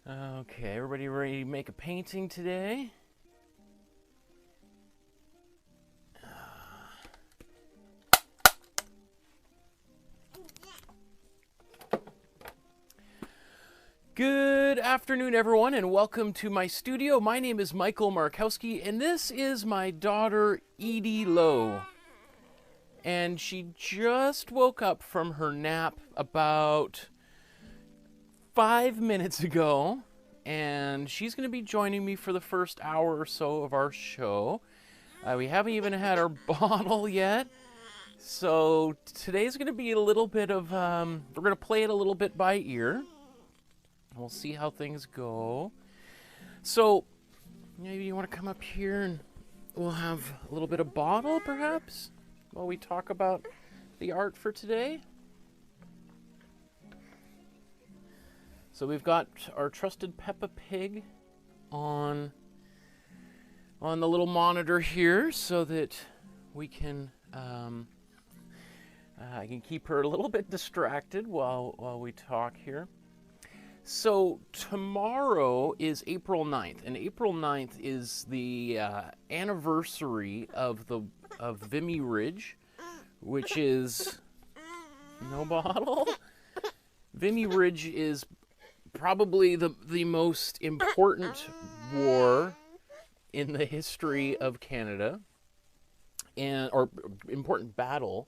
Okay, everybody ready to make a painting today? Good afternoon, everyone, and welcome to my studio. My name is Michael Markowsky, and this is my daughter, Edie Lowe. And she just woke up from her nap about 5 minutes ago, and she's going to be joining me for the first hour or so of our show. We haven't even had our bottle yet, so today's going to be a little bit of, we're going to play it a little bit by ear. We'll see how things go. So, maybe you want to come up here and we'll have a little bit of bottle, perhaps, while we talk about the art for today. So we've got our trusted Peppa Pig on the little monitor here so that we can, I can keep her a little bit distracted while we talk here. So tomorrow is April 9th, and April 9th is the anniversary of the Vimy Ridge, which is no bottle. Vimy Ridge is probably the most important war in the history of Canada, or important battle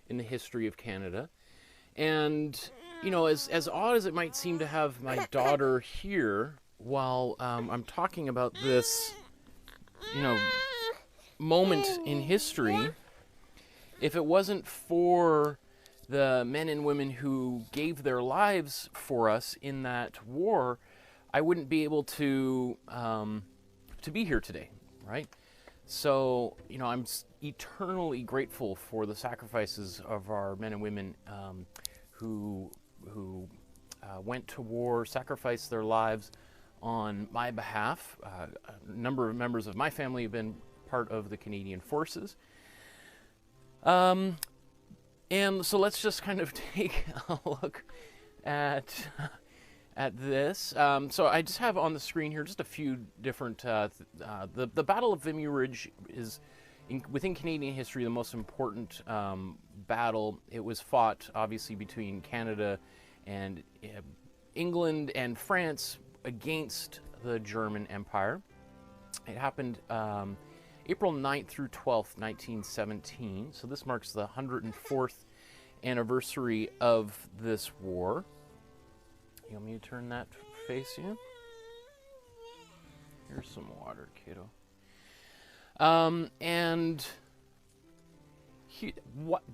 in the history of Canada. And you know, as odd as it might seem to have my daughter here while I'm talking about this, you know, moment in history, if it wasn't for the men and women who gave their lives for us in that war, I wouldn't be able to be here today, right? So, you know, I'm eternally grateful for the sacrifices of our men and women who went to war, sacrificed their lives on my behalf. A number of members of my family have been part of the Canadian Forces. And so let's just kind of take a look at this. So I just have on the screen here just a few different, the Battle of Vimy Ridge is, within Canadian history, the most important battle. It was fought, obviously, between Canada and England and France against the German Empire. It happened April 9th through 12th, 1917. So this marks the 104th anniversary of this war. You want me to turn that face you? Here's some water, kiddo. And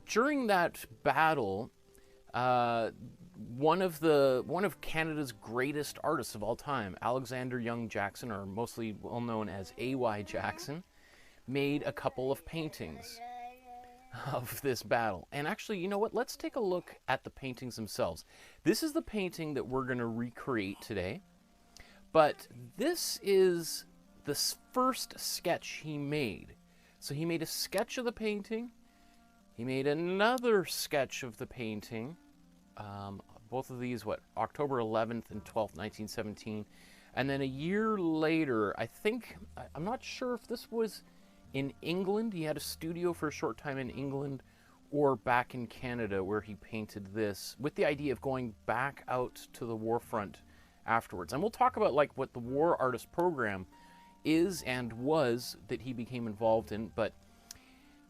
during that battle, one of Canada's greatest artists of all time, Alexander Young Jackson, or mostly well known as A.Y. Jackson, made a couple of paintings of this battle. And actually, you know what? Let's take a look at the paintings themselves. This is the painting that we're going to recreate today, but this is the first sketch he made. So he made a sketch of the painting. He made another sketch of the painting. Both of these, October 11th and 12th, 1917. And then a year later, I'm not sure if this was in England. He had a studio for a short time in England, or back in Canada where he painted this with the idea of going back out to the war front afterwards. And we'll talk about like what the War Artist Program is and was that he became involved in. But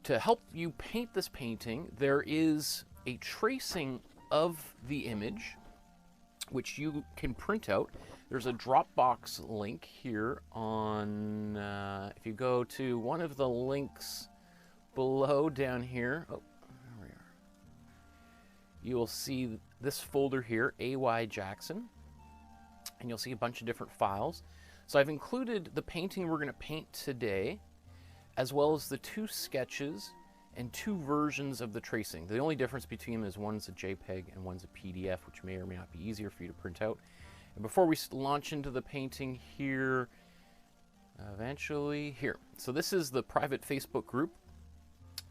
to help you paint this painting, there is a tracing of the image which you can print out. There's a Dropbox link here on, if you go to one of the links below down here, oh, there we are, you will see this folder here, A.Y. Jackson, and you'll see a bunch of different files. So I've included the painting we're going to paint today, as well as the two sketches and two versions of the tracing. The only difference between them is one's a JPEG and one's a PDF, which may or may not be easier for you to print out. And before we launch into the painting here, eventually here. So this is the private Facebook group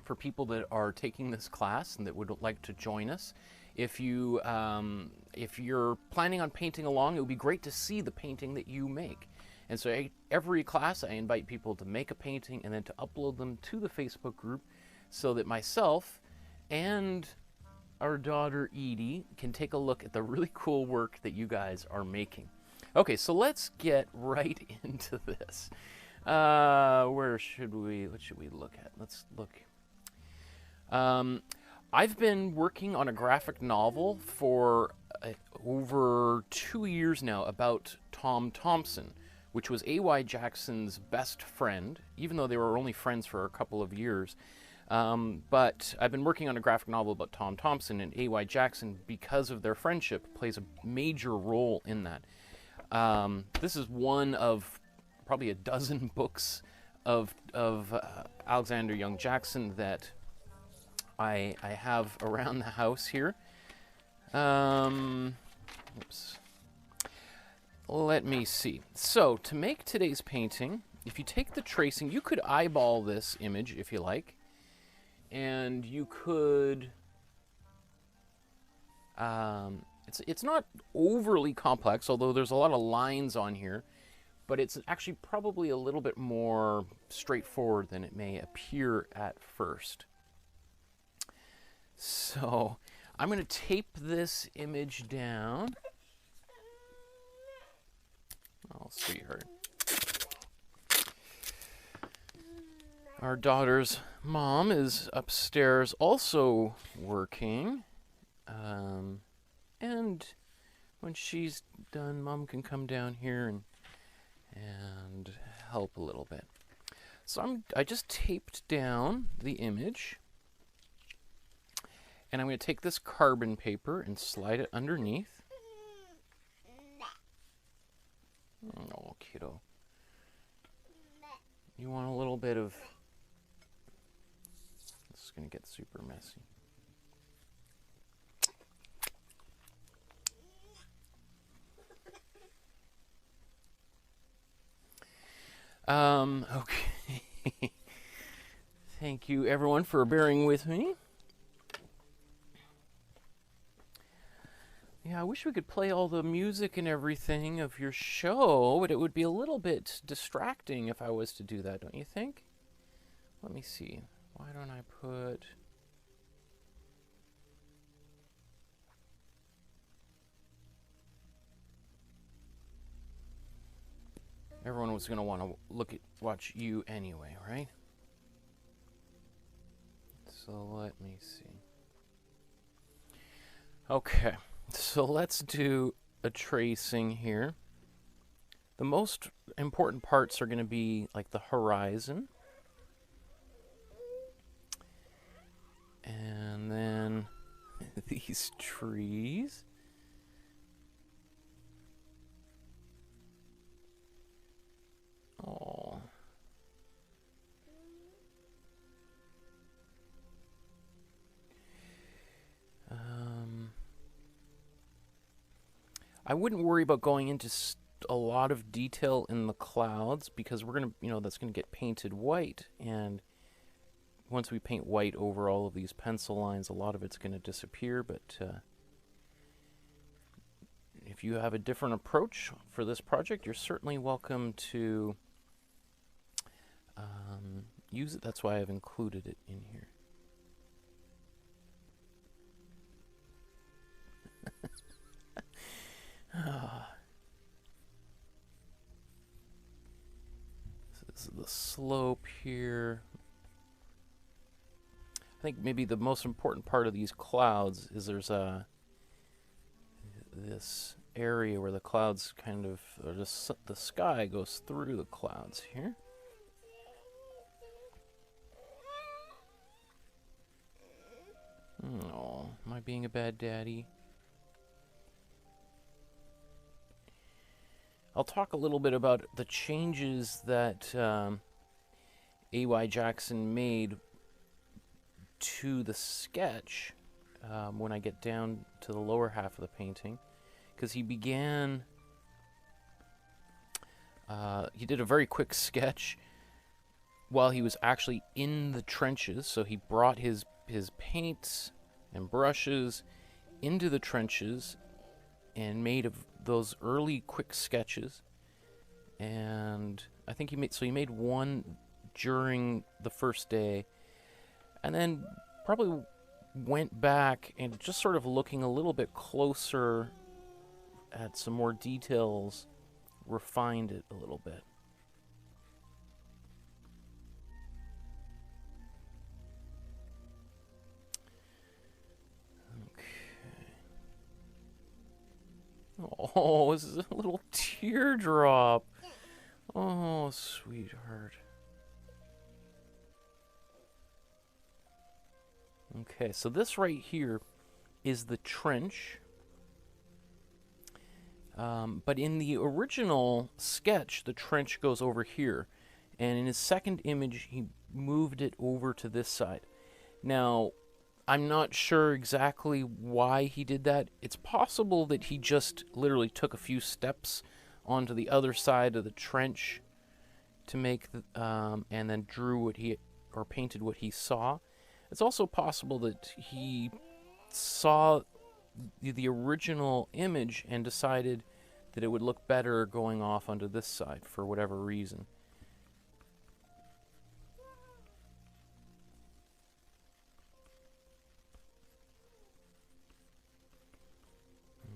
for people that are taking this class and that would like to join us If you if you're planning on painting along, it would be great to see the painting that you make. And so every class I invite people to make a painting and then to upload them to the Facebook group so that myself and our daughter Edie can take a look at the really cool work that you guys are making. Okay, so let's get right into this. What should we look at? Let's look. I've been working on a graphic novel for over 2 years now about Tom Thompson, which was A.Y. Jackson's best friend, even though they were only friends for a couple of years. But I've been working on a graphic novel about Tom Thompson, and A.Y. Jackson, because of their friendship, plays a major role in that. This is one of probably a dozen books of Alexander Young Jackson that I have around the house here. Oops. Let me see. So, to make today's painting, if you take the tracing, you could eyeball this image if you like. And you could... it's not overly complex, although there's a lot of lines on here. But it's actually probably a little bit more straightforward than it may appear at first. So, I'm going to tape this image down. Oh, sweetheart. Our daughter's mom is upstairs also working. And when she's done, Mom can come down here and help a little bit. So I just taped down the image. And I'm going to take this carbon paper and slide it underneath. Oh, kiddo. You want a little bit of... This is going to get super messy. Okay. Thank you, everyone, for bearing with me. Yeah, I wish we could play all the music and everything of your show, but it would be a little bit distracting if I was to do that, don't you think? Let me see. Why don't I put... Everyone was going to want to watch you anyway, right? So let me see. Okay. So let's do a tracing here. The most important parts are going to be like the horizon. And then these trees. Oh. I wouldn't worry about going into a lot of detail in the clouds because we're going to, that's going to get painted white. And once we paint white over all of these pencil lines, a lot of it's going to disappear. But if you have a different approach for this project, you're certainly welcome to use it. That's why I've included it in here. This is the slope here. I think maybe the most important part of these clouds is there's this area where the clouds kind of, or the sky goes through the clouds here. Oh, am I being a bad daddy? I'll talk a little bit about the changes that A.Y. Jackson made to the sketch when I get down to the lower half of the painting, because he began, he did a very quick sketch while he was actually in the trenches, so he brought his paints and brushes into the trenches and made of those early quick sketches. And I think he made one during the first day, and then probably went back and just sort of looking a little bit closer at some more details, refined it a little bit. Oh, this is a little teardrop. Oh, sweetheart. Okay, so this right here is the trench. But in the original sketch, the trench goes over here. And in his second image, he moved it over to this side. Now, I'm not sure exactly why he did that. It's possible that he just literally took a few steps onto the other side of the trench to make the, and then drew what he, or painted what he saw. It's also possible that he saw the original image and decided that it would look better going off onto this side for whatever reason.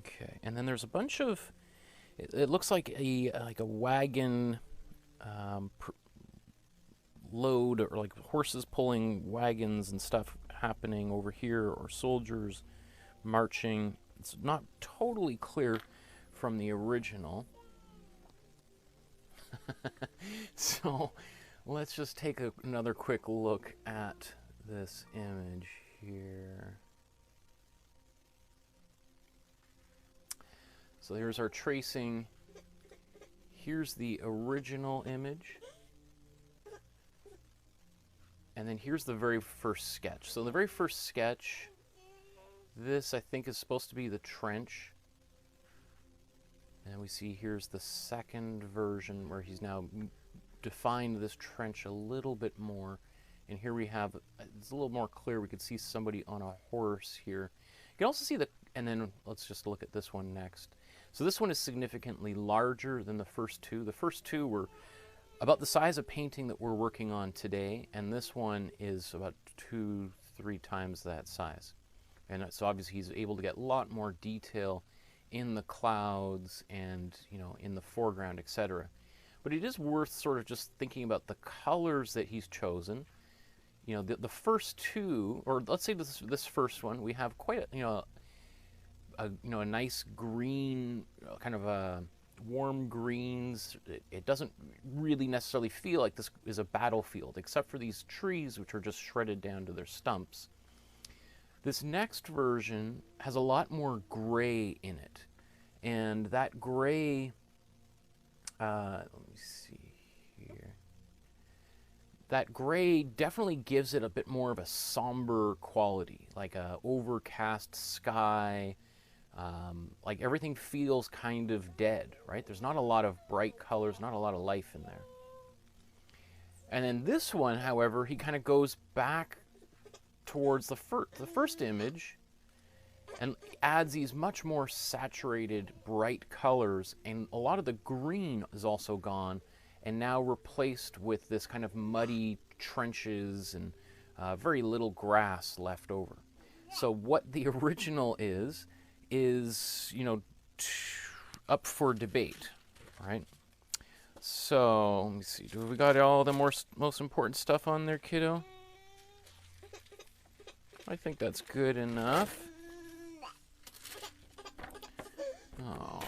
Okay, and then there's a bunch of, it looks like a wagon load, or like horses pulling wagons and stuff happening over here, or soldiers marching. It's not totally clear from the original. So let's just take another quick look at this image here. So here's our tracing. Here's the original image. And then here's the very first sketch. So the very first sketch, this I think is supposed to be the trench. And we see here's the second version where he's now defined this trench a little bit more. And here we have, it's a little more clear. We could see somebody on a horse here. You can also see the, and then let's just look at this one next. So this one is significantly larger than the first two. The first two were about the size of painting that we're working on today, and this one is about 2-3 times that size. And so obviously he's able to get a lot more detail in the clouds and, you know, in the foreground, etc. But it is worth sort of just thinking about the colors that he's chosen. You know, the first two, or let's say this first one, we have quite a, a nice green, kind of a warm greens. It doesn't really necessarily feel like this is a battlefield, except for these trees, which are just shredded down to their stumps. This next version has a lot more gray in it, and that gray, let me see here, that gray definitely gives it a bit more of a somber quality, like a overcast sky. Like everything feels kind of dead, right? There's not a lot of bright colors, not a lot of life in there. And then this one, however, he kind of goes back towards the first image and adds these much more saturated, bright colors, and a lot of the green is also gone and now replaced with this kind of muddy trenches and very little grass left over. So what the original is, you know, up for debate, right? So let me see. Do we got all the most important stuff on there, kiddo? I think that's good enough. Oh.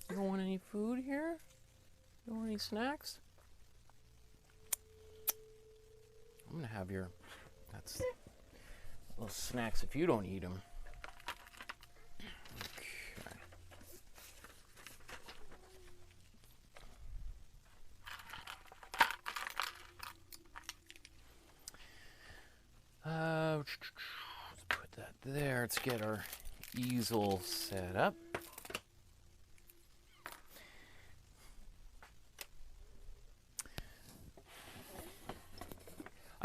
You don't want any food here? You don't want any snacks? I'm gonna have your, that's little snacks if you don't eat them. Okay. Let's put that there. Let's get our easel set up.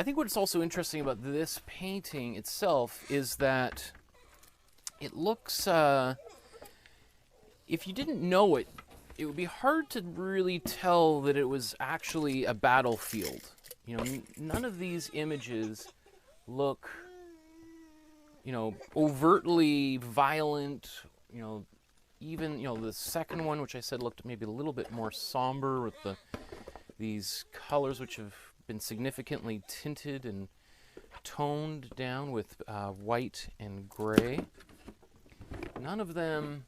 think what's also interesting about this painting itself is that it looks, if you didn't know it, it would be hard to really tell that it was actually a battlefield. You know, none of these images look, you know, overtly violent. You know, even, you know, the second one, which I said looked maybe a little bit more somber with these colors which have been significantly tinted and toned down with white and gray. None of them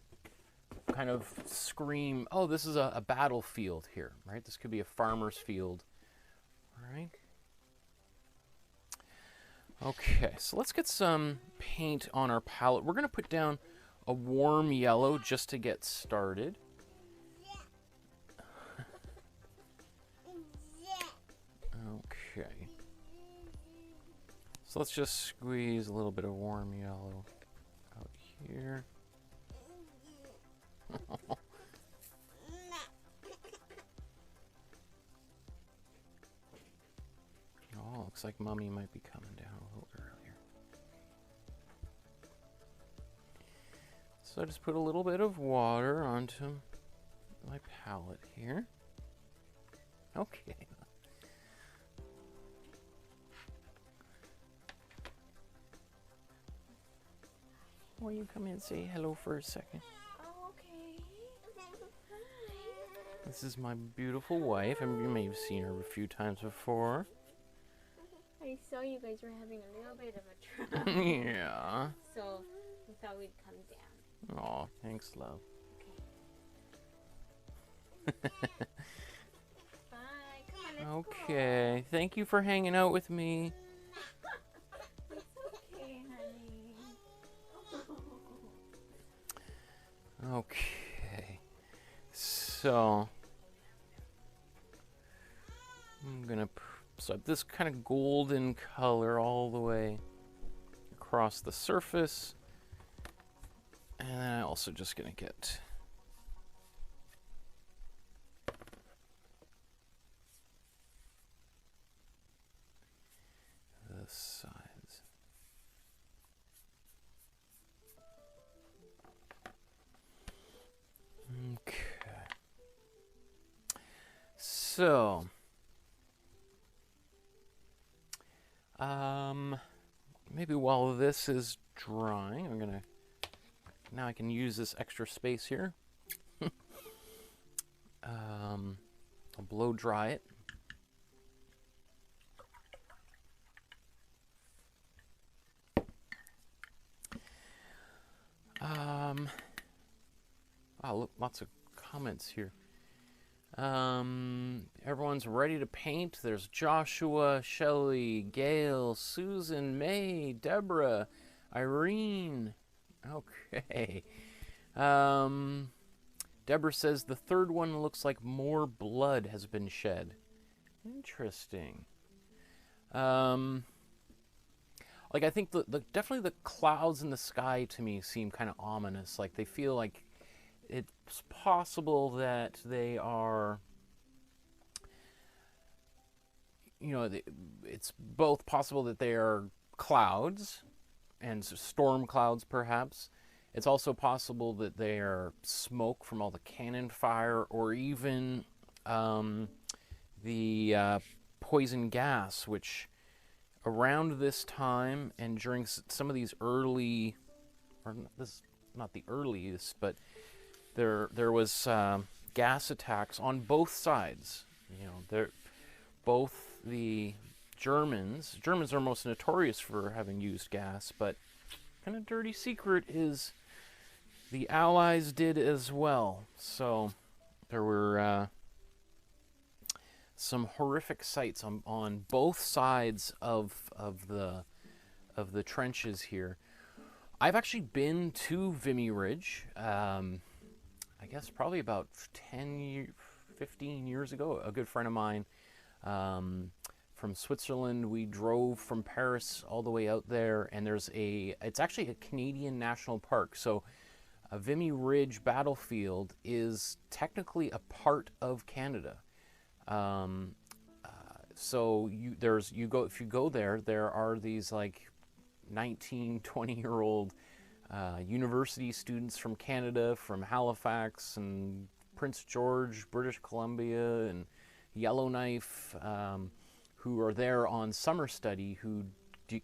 kind of scream, oh, this is a battlefield here, right? This could be a farmer's field, all right? Okay, so let's get some paint on our palette. We're going to put down a warm yellow just to get started. Okay. So let's just squeeze a little bit of warm yellow out here. Oh, looks like Mummy might be coming down a little earlier. So I just put a little bit of water onto my palette here. Okay. Will you come in and say hello for a second? Oh, okay. Hi. This is my beautiful wife, and you may have seen her a few times before. I saw you guys were having a little bit of a trouble. Yeah. So we thought we'd come down. Aw, thanks, love. Okay. Bye. Come on, let's Okay, thank you for hanging out with me. go. It's okay, honey. Okay, so I'm gonna set this kind of golden color all the way across the surface, and then I'm also just gonna get the sides. Okay. So, maybe while this is drying, now I can use this extra space here. I'll blow dry it. Wow, look, lots of comments here. Everyone's ready to paint. There's Joshua, Shelley, Gail, Susan, May, Deborah, Irene. Okay. Deborah says the third one looks like more blood has been shed. Interesting. Like, I think definitely the clouds in the sky to me seem kind of ominous. Like, they feel like it's possible that they are, you know, it's both possible that they are clouds, and storm clouds perhaps. It's also possible that they are smoke from all the cannon fire, or even the poison gas, which around this time and during some of these early, or this not the earliest, but there was gas attacks on both sides. You know, both the Germans are most notorious for having used gas, but kind of dirty secret is the Allies did as well. So there were some horrific sights on both sides of the trenches here. I've actually been to Vimy Ridge. I guess probably about 15 years ago. A good friend of mine from Switzerland, we drove from Paris all the way out there, and it's actually a Canadian national park. So Vimy Ridge battlefield is technically a part of Canada. So if you go there, there are these like 19, 20-year-old university students from Canada, from Halifax and Prince George, British Columbia, and Yellowknife, who are there on summer study, who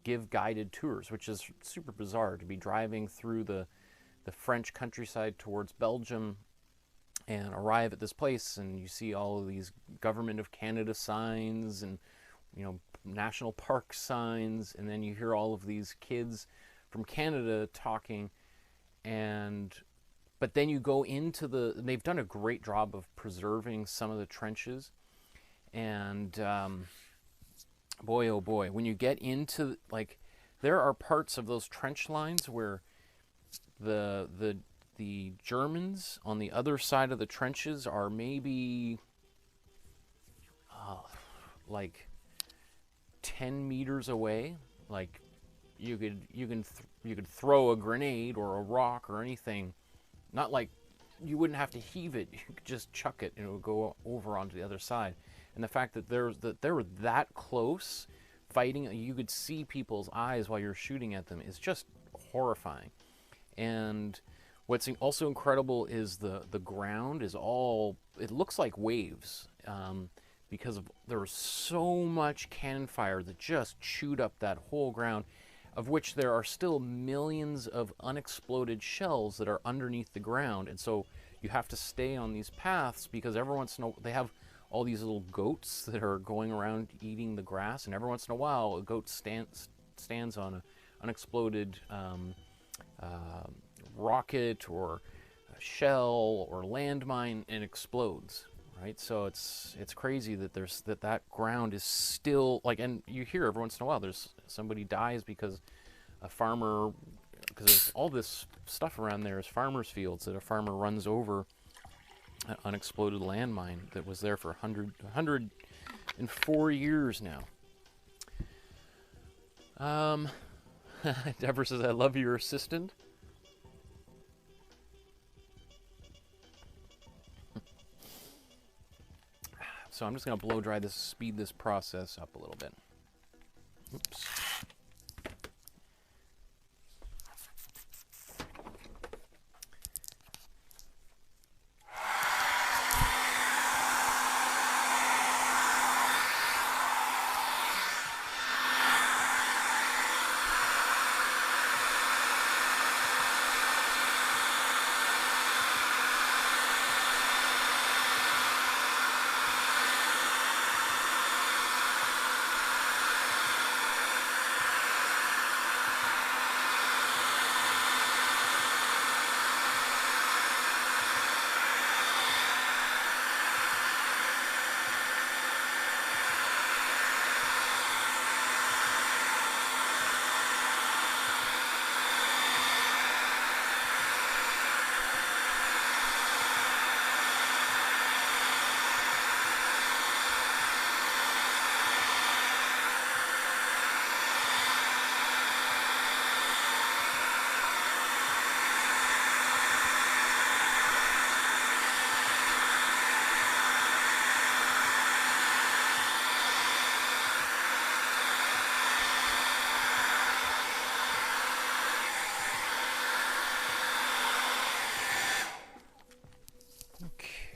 give guided tours, which is super bizarre to be driving through the French countryside towards Belgium and arrive at this place, and you see all of these Government of Canada signs and, you know, national park signs, and then you hear all of these kids from Canada talking, but then you go into they've done a great job of preserving some of the trenches, and boy oh boy, when you get into, like, there are parts of those trench lines where the Germans on the other side of the trenches are maybe like 10 meters away. Like, you could throw a grenade or a rock or anything, not like, you wouldn't have to heave it, you could just chuck it and it would go over onto the other side. And the fact that they were that close fighting, you could see people's eyes while you're shooting at them, is just horrifying. And what's also incredible is the ground is all, it looks like waves, because there was so much cannon fire that just chewed up that whole ground, of which there are still millions of unexploded shells that are underneath the ground. And so you have to stay on these paths, because every once in a while they have all these little goats that are going around eating the grass, and every once in a while a goat stands on an unexploded rocket or a shell or landmine and explodes, right? So it's crazy that that ground is still, like, and you hear every once in a while there's somebody dies because a farmer, because there's all this stuff around there is farmers' fields that a farmer runs over an unexploded landmine that was there for 104 years now. Deborah says, I love your assistant. So I'm just going to blow dry this, speed this process up a little bit. Oops.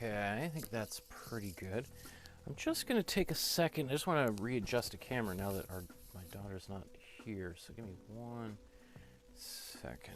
Okay, I think that's pretty good. I'm just going to take a second. I just want to readjust the camera now that my daughter's not here. So give me 1 second.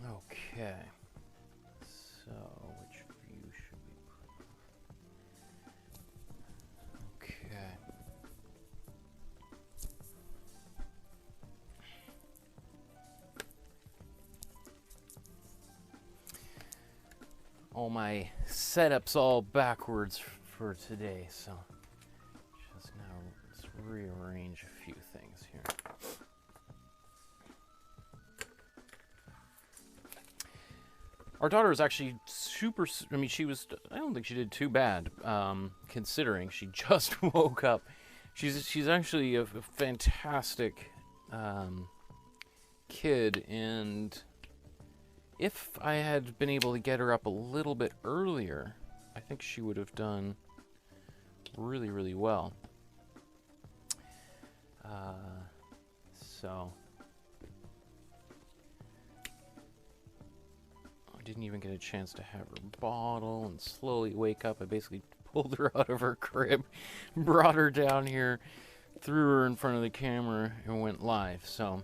Okay, so which view should all my setups all backwards for today, so just now let's rearrange a few things here. Our daughter is actually super, I mean, I don't think she did too bad, considering she just woke up. She's actually a fantastic kid, and if I had been able to get her up a little bit earlier, I think she would have done really, really well. So I didn't even get a chance to have her bottle and slowly wake up. I basically pulled her out of her crib, brought her down here, threw her in front of the camera, and went live. So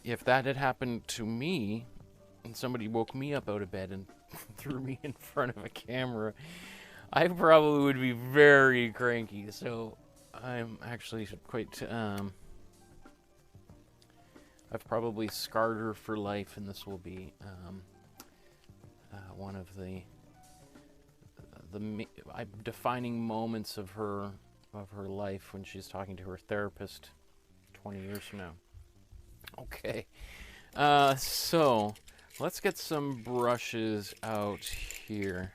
if that had happened to me, and somebody woke me up out of bed and threw me in front of a camera, I probably would be very cranky. So I'm actually quite, I've probably scarred her for life, and this will be one of the defining moments of her life when she's talking to her therapist 20 years from now. Okay, so let's get some brushes out here.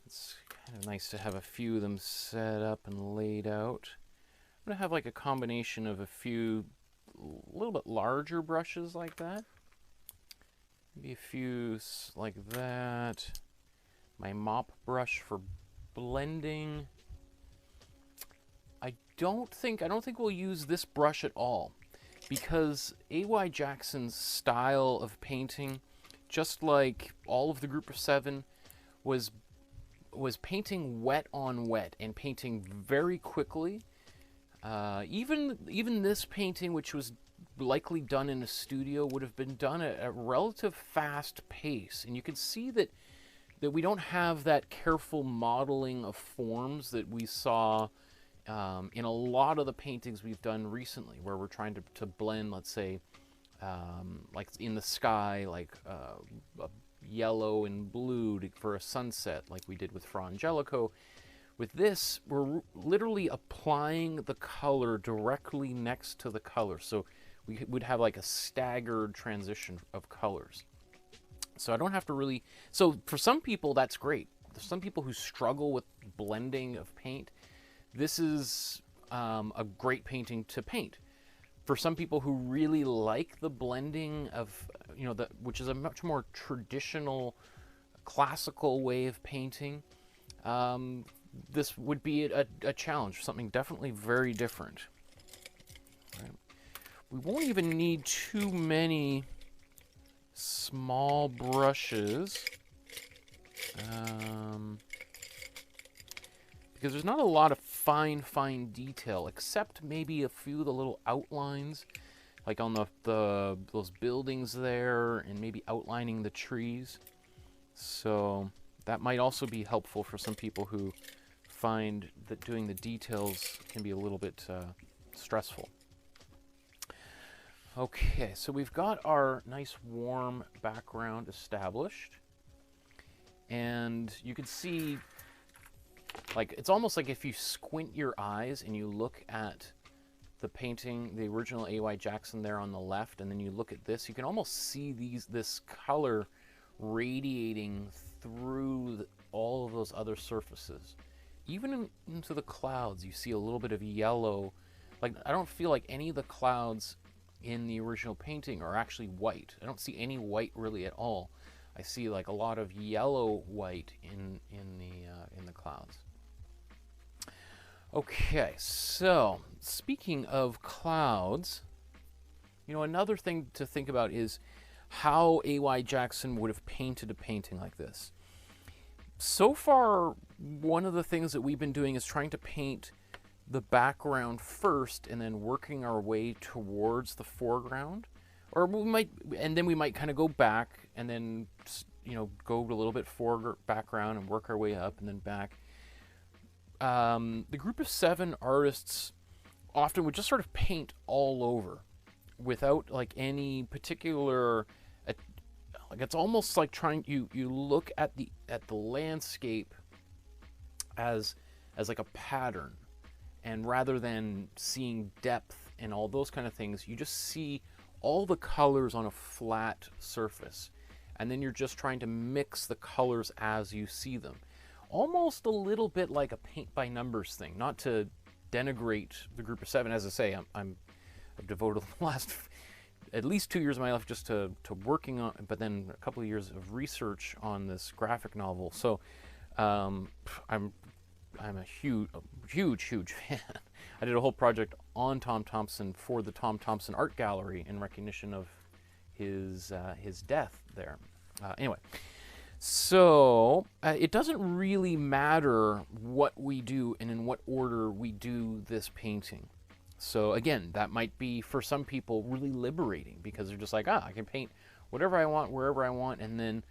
It's kind of nice to have a few of them set up and laid out. I'm going to have like a combination of a few a little bit larger brushes like that. Maybe a few like that. My mop brush for blending. I don't think we'll use this brush at all, because A.Y. Jackson's style of painting, just like all of the group of 7, was painting wet on wet and painting very quickly. Even this painting, which was likely done in a studio, would have been done at a relative fast pace, and you can see that we don't have that careful modeling of forms that we saw in a lot of the paintings we've done recently, where we're trying to blend, let's say, like in the sky, like a yellow and blue for a sunset, like we did with Fra Angelico. With this, we're literally applying the color directly next to the color, so we would have like a staggered transition of colors. So I don't have to really... So for some people, that's great. There's some people who struggle with blending of paint. This is a great painting to paint. For some people who really like the blending of, which is a much more traditional, classical way of painting, this would be a challenge, something definitely very different. Right. We won't even need too many small brushes, because there's not a lot of fine detail, except maybe a few of the little outlines, like on those buildings there, and maybe outlining the trees. So that might also be helpful for some people who find that doing the details can be a little bit stressful. Okay, so we've got our nice warm background established, and you can see, like, it's almost like if you squint your eyes and you look at the painting, the original A.Y. Jackson there on the left, and then you look at this, you can almost see this color radiating through all of those other surfaces. Even into the clouds, you see a little bit of yellow. Like, I don't feel like any of the clouds in the original painting are actually white. I don't see any white really at all. I see like a lot of yellow white in the clouds. Okay, so speaking of clouds, another thing to think about is how A.Y. Jackson would have painted a painting like this. So far, one of the things that we've been doing is trying to paint the background first and then working our way towards the foreground. Or we might kind of go back and then, go a little bit background and work our way up and then back. The group of 7 artists often would just sort of paint all over without like any particular like it's almost like trying you look at the landscape as like a pattern, and rather than seeing depth and all those kind of things, you just see all the colors on a flat surface, and then you're just trying to mix the colors as you see them. Almost a little bit like a paint by numbers thing. Not to denigrate the group of 7, as I say, I've devoted the last at least 2 years of my life just to working on, but then a couple of years of research on this graphic novel. So I'm a huge fan. I did a whole project on Tom Thompson for the Tom Thompson Art Gallery in recognition of his death there. Anyway, so it doesn't really matter what we do and in what order we do this painting. So again, that might be for some people really liberating, because they're just like, I can paint whatever I want, wherever I want, and then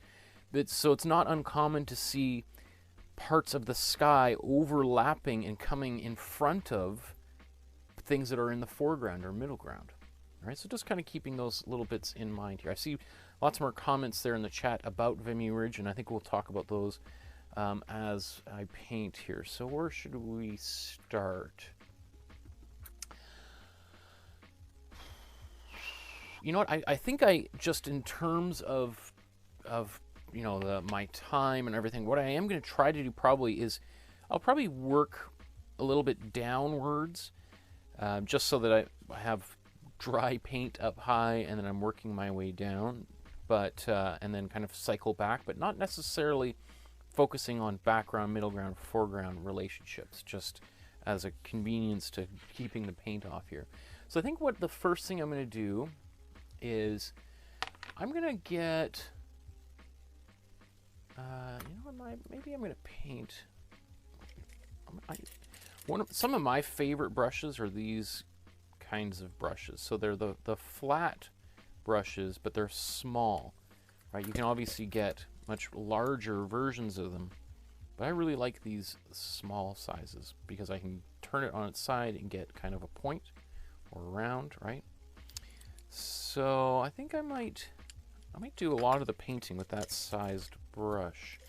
so it's not uncommon to see parts of the sky overlapping and coming in front of things that are in the foreground or middle ground. All right, so just kind of keeping those little bits in mind here. I see lots more comments there in the chat about Vimy Ridge, and I think we'll talk about those as I paint here. So where should we start? You know what, I think I just, in terms of you know, my time and everything, what I am going to try to do probably is I'll probably work a little bit downwards, just so that I have dry paint up high and then I'm working my way down, but and then kind of cycle back, but not necessarily focusing on background, middle ground, foreground relationships, just as a convenience to keeping the paint off here. So I think what the first thing I'm going to do is I'm going to get, you know what, maybe I'm going to paint, some of my favorite brushes are these kinds of brushes. So they're the flat brushes, but they're small, right? You can obviously get much larger versions of them, but I really like these small sizes because I can turn it on its side and get kind of a point or a round, right? So I think I might do a lot of the painting with that sized brush.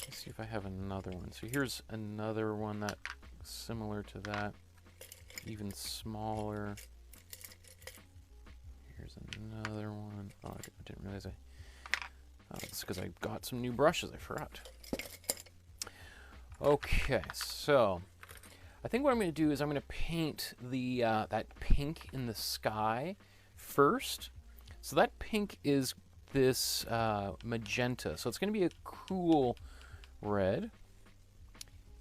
Let's see if I have another one. So here's another one that's similar to that, even smaller. Here's another one. Oh, I didn't realize it's because I got some new brushes. I forgot. Okay, so I think what I'm going to do is I'm going to paint the that pink in the sky first. So that pink is this magenta. So it's going to be a cool red.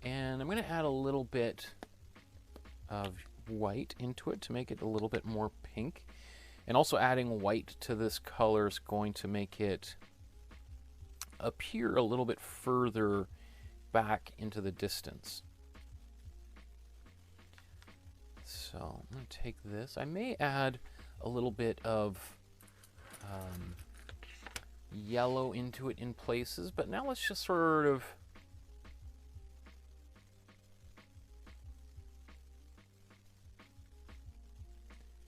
And I'm going to add a little bit of white into it to make it a little bit more pink. And also adding white to this color is going to make it appear a little bit further back into the distance. So I'm going to take this. I may add a little bit of yellow into it in places, but now let's just sort of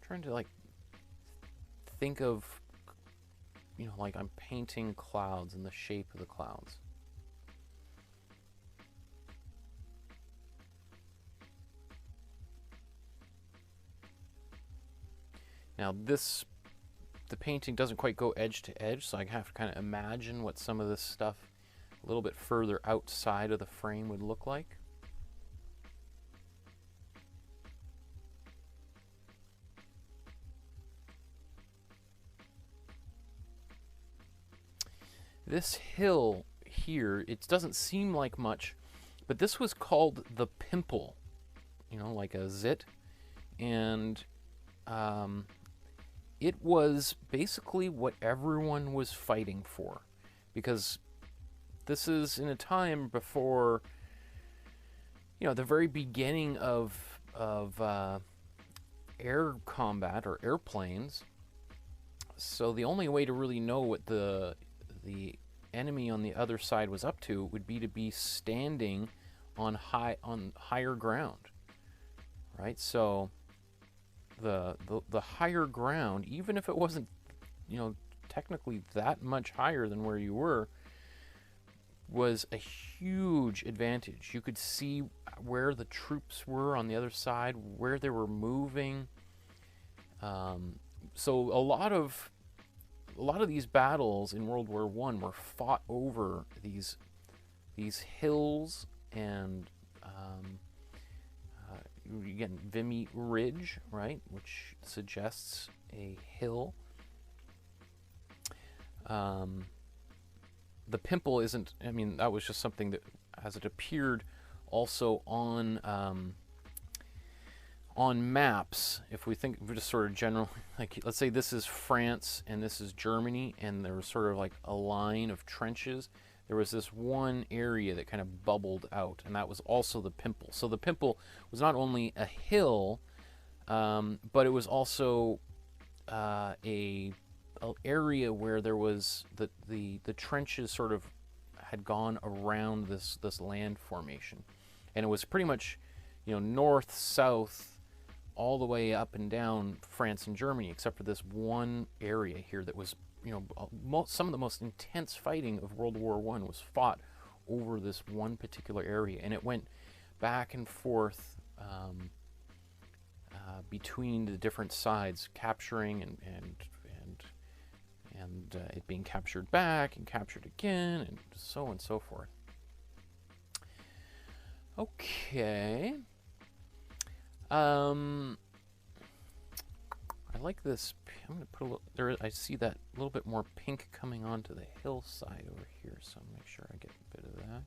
trying to like think of, you know, like I'm painting clouds and the shape of the clouds. Now the painting doesn't quite go edge to edge, so I have to kind of imagine what some of this stuff a little bit further outside of the frame would look like. This hill here, it doesn't seem like much, but this was called the pimple, you know, like a zit, and it was basically what everyone was fighting for, because this is in a time before, you know, the very beginning of air combat or airplanes. So the only way to really know what the enemy on the other side was up to would be to be standing on higher ground, right? So the higher ground, even if it wasn't, you know, technically that much higher than where you were, was a huge advantage. You could see where the troops were on the other side, where they were moving. So a lot of these battles in World War I were fought over these hills, and again, Vimy Ridge, right, which suggests a hill. The pimple isn't, I mean, that was just something that, as it appeared also on maps, if we just sort of general, like, let's say this is France and this is Germany, and there was sort of like a line of trenches. There was this one area that kind of bubbled out, and that was also the pimple. So the pimple was not only a hill, but it was also a area where there was the trenches sort of had gone around this land formation, and it was pretty much, you know, north, south, all the way up and down France and Germany, except for this one area here that was, you know, some of the most intense fighting of World War I was fought over this one particular area, and it went back and forth between the different sides, capturing and it being captured back and captured again, and so on and so forth. Okay. I like this. I'm going to put a little there. I see that little bit more pink coming onto the hillside over here, so I'll make sure I get a bit of that.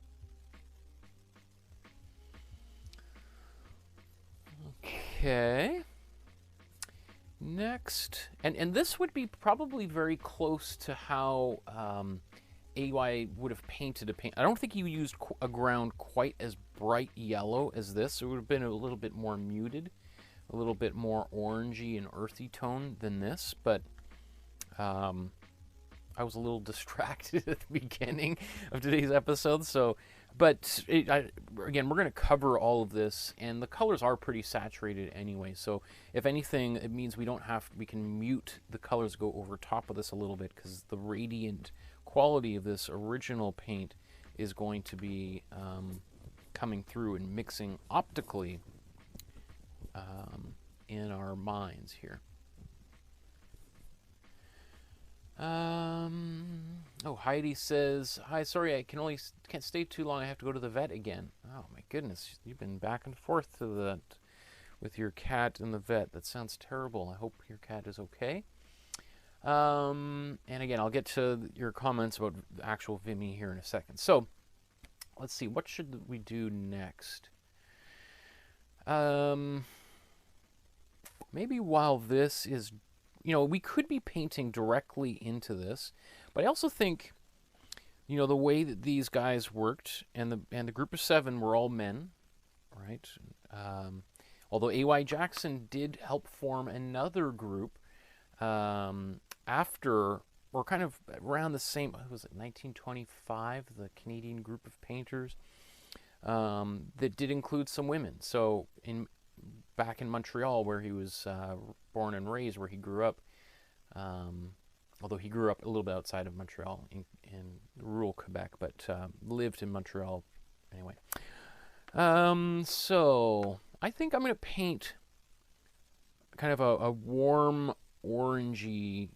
Okay. Next, and this would be probably very close to how AY would have painted a paint. I don't think he used a ground quite as bright yellow as this. It would have been a little bit more muted, a little bit more orangey and earthy tone than this, but I was a little distracted at the beginning of today's episode, so, but again, we're going to cover all of this, and the colors are pretty saturated anyway, so if anything, it means we can mute the colors, go over top of this a little bit, because the radiant quality of this original paint is going to be coming through and mixing optically in our minds here. Oh, Heidi says, "Hi, sorry, I can't stay too long. I have to go to the vet again." Oh my goodness, you've been back and forth to that with your cat and the vet. That sounds terrible. I hope your cat is okay. And again, I'll get to your comments about the actual Vimy here in a second. So, let's see, what should we do next? Maybe while this is, you know, we could be painting directly into this, but I also think, you know, the way that these guys worked, and the group of 7 were all men, right? Although A.Y. Jackson did help form another group after, or kind of around the same, what was it, 1925, the Canadian group of painters, that did include some women. So back in Montreal, where he was born and raised, where he grew up, although he grew up a little bit outside of Montreal in rural Quebec, but lived in Montreal anyway. So I think I'm going to paint kind of a warm orangey,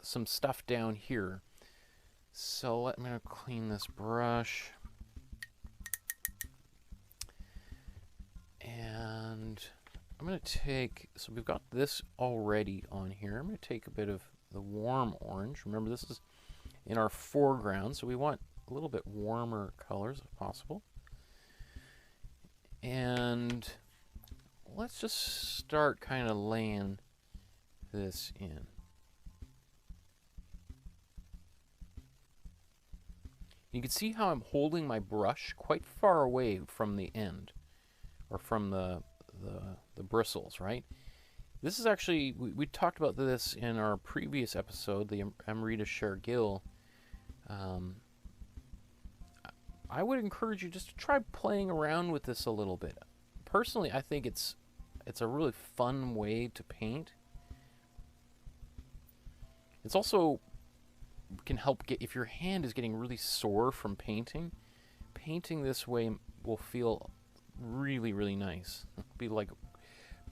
some stuff down here. So I'm going to clean this brush. And I'm going to take, so we've got this already on here. I'm going to take a bit of the warm orange. Remember, this is in our foreground, so we want a little bit warmer colors if possible. And let's just start kind of laying this in. You can see how I'm holding my brush quite far away from the end, or from the bristles, right? This is actually, we talked about this in our previous episode, the Amrita Shergill. I would encourage you just to try playing around with this a little bit. Personally, I think it's a really fun way to paint. It's also can help get, if your hand is getting really sore from painting, painting this way will feel really, really nice. It'll be like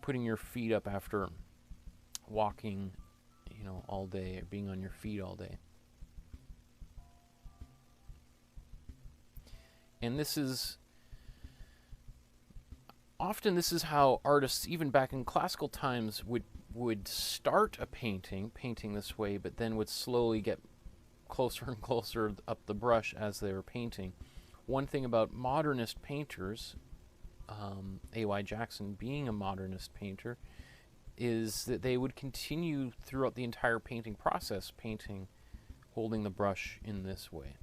putting your feet up after walking, you know, all day, or being on your feet all day. And this is often how artists, even back in classical times, would start a painting this way, but then would slowly get closer and closer up the brush as they were painting. One thing about modernist painters, A.Y. Jackson being a modernist painter, is that they would continue throughout the entire painting process, holding the brush in this way.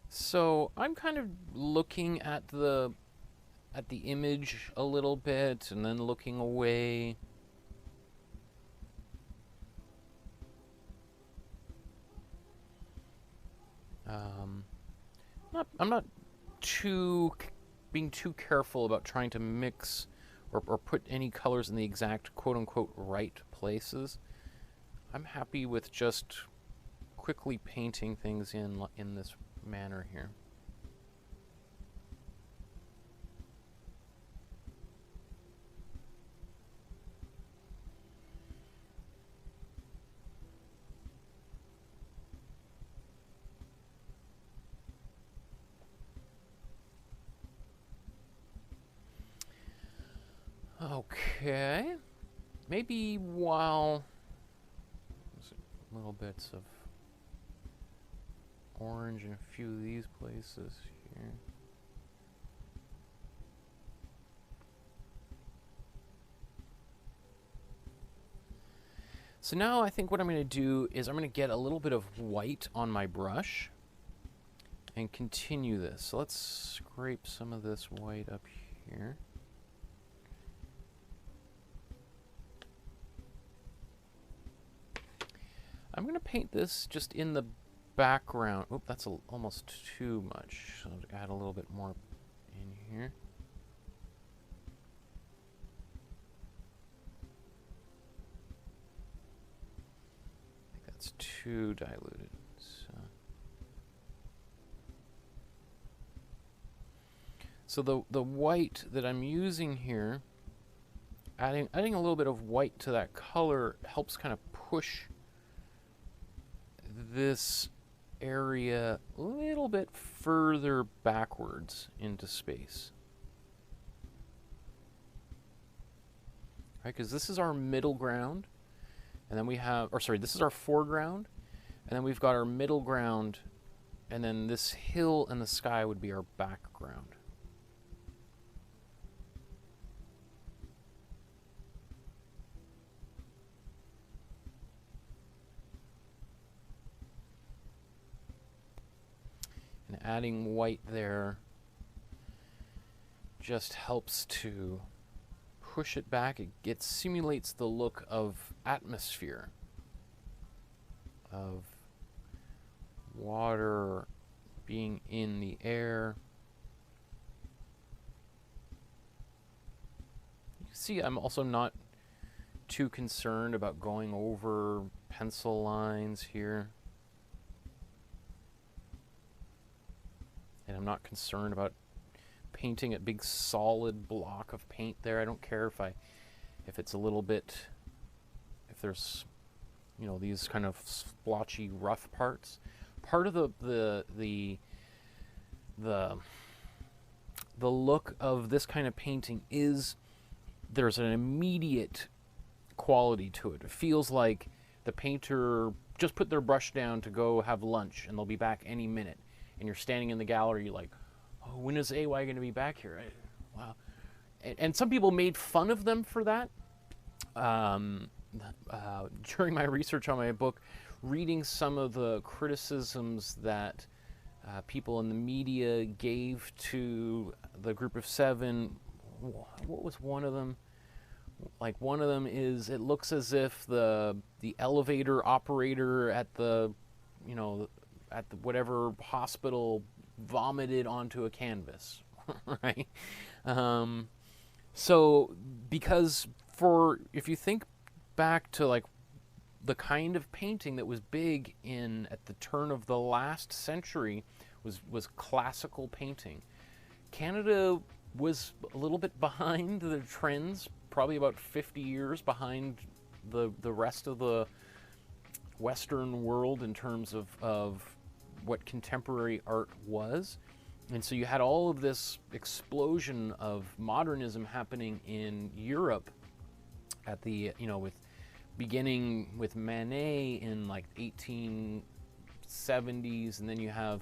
So I'm kind of looking at the image a little bit and then looking away. I'm not being too careful about trying to mix or put any colors in the exact quote-unquote right places. I'm happy with just quickly painting things in this manner here. Okay, maybe while little bits of orange in a few of these places here. So now I think what I'm going to do is I'm going to get a little bit of white on my brush and continue this. So let's scrape some of this white up here. I'm going to paint this just in the background. Oop, that's almost too much. So I'll add a little bit more in here. I think that's too diluted. So the white that I'm using here, adding a little bit of white to that color helps kind of push this area a little bit further backwards into space. Right, because this is our middle ground, and then we have, or sorry, this is our foreground, and then we've got our middle ground, and then this hill and the sky would be our background. And adding white there just helps to push it back. It simulates the look of atmosphere, of water being in the air. You can see I'm also not too concerned about going over pencil lines here. And I'm not concerned about painting a big solid block of paint there. I don't care if it's a little bit, if there's, you know, these kind of splotchy rough parts. Part of the look of this kind of painting is there's an immediate quality to it. It feels like the painter just put their brush down to go have lunch and they'll be back any minute. And you're standing in the gallery, you're like, oh, when is AY going to be back here? Wow. And some people made fun of them for that. During my research on my book, reading some of the criticisms that people in the media gave to the Group of Seven, what was one of them? Like, one of them is, it looks as if the elevator operator at the, you know, at the whatever hospital vomited onto a canvas, right? So because if you think back to like the kind of painting that was big at the turn of the last century was classical painting. Canada was a little bit behind the trends, probably about 50 years behind the rest of the Western world in terms of what contemporary art was. And so you had all of this explosion of modernism happening in Europe at the, with beginning with Manet in like 1870s, and then you have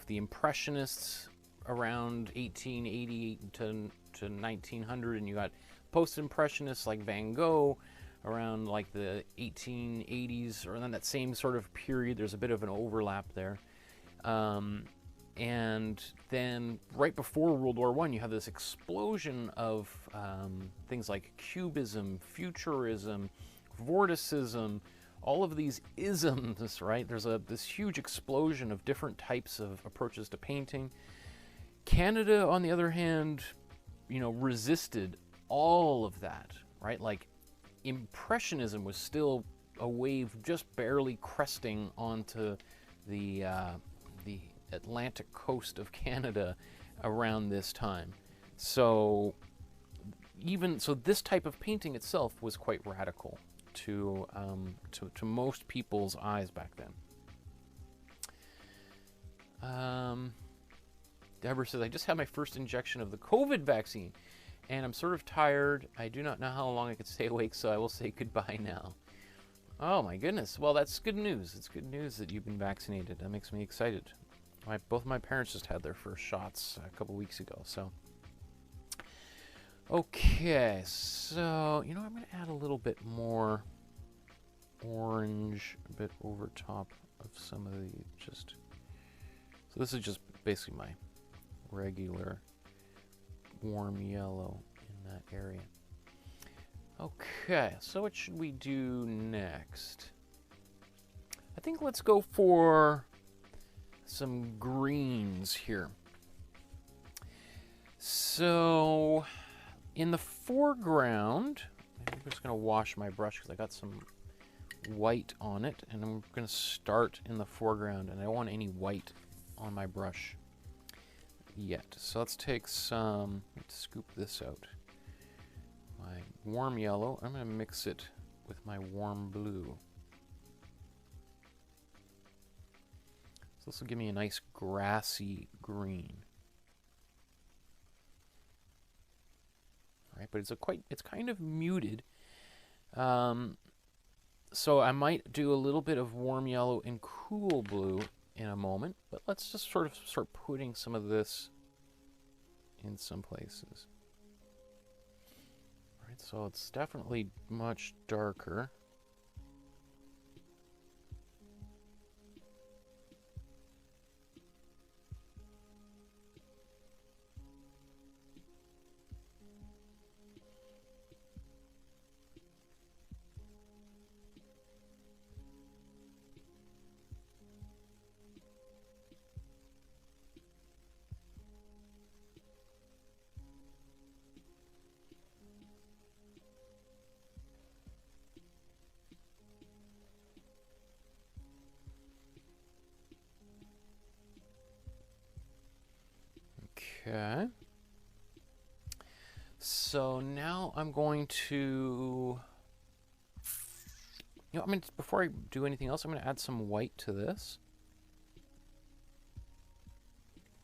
the Impressionists around 1888 to 1900, and you got post-impressionists like Van Gogh around like the 1880s, or in that same sort of period. There's a bit of an overlap there. And then right before World War I, you have this explosion of things like Cubism, Futurism, Vorticism, all of these isms, right? There's this huge explosion of different types of approaches to painting. Canada, on the other hand, resisted all of that, right? Like, Impressionism was still a wave just barely cresting onto the Atlantic coast of Canada around this time. So this type of painting itself was quite radical to most people's eyes back then. Deborah says, I just had my first injection of the COVID vaccine, and I'm sort of tired. I do not know how long I could stay awake, so I will say goodbye now. Oh my goodness. Well, that's good news. It's good news that you've been vaccinated. That makes me excited. Both of my parents just had their first shots a couple weeks ago, so. Okay, so, I'm going to add a little bit more orange a bit over top of some of the so this is just basically my regular warm yellow in that area. Okay, so what should we do next? I think let's go for some greens here. So in the foreground, I'm just going to wash my brush because I got some white on it, and I'm going to start in the foreground, and I don't want any white on my brush yet. So let's take some, let's scoop this out. My warm yellow, I'm going to mix it with my warm blue. So this will give me a nice grassy green. All right, but it's kind of muted. So I might do a little bit of warm yellow and cool blue in a moment, but let's just sort of start putting some of this in some places. All right, so it's definitely much darker. Okay. So now I'm going to, before I do anything else, I'm going to add some white to this.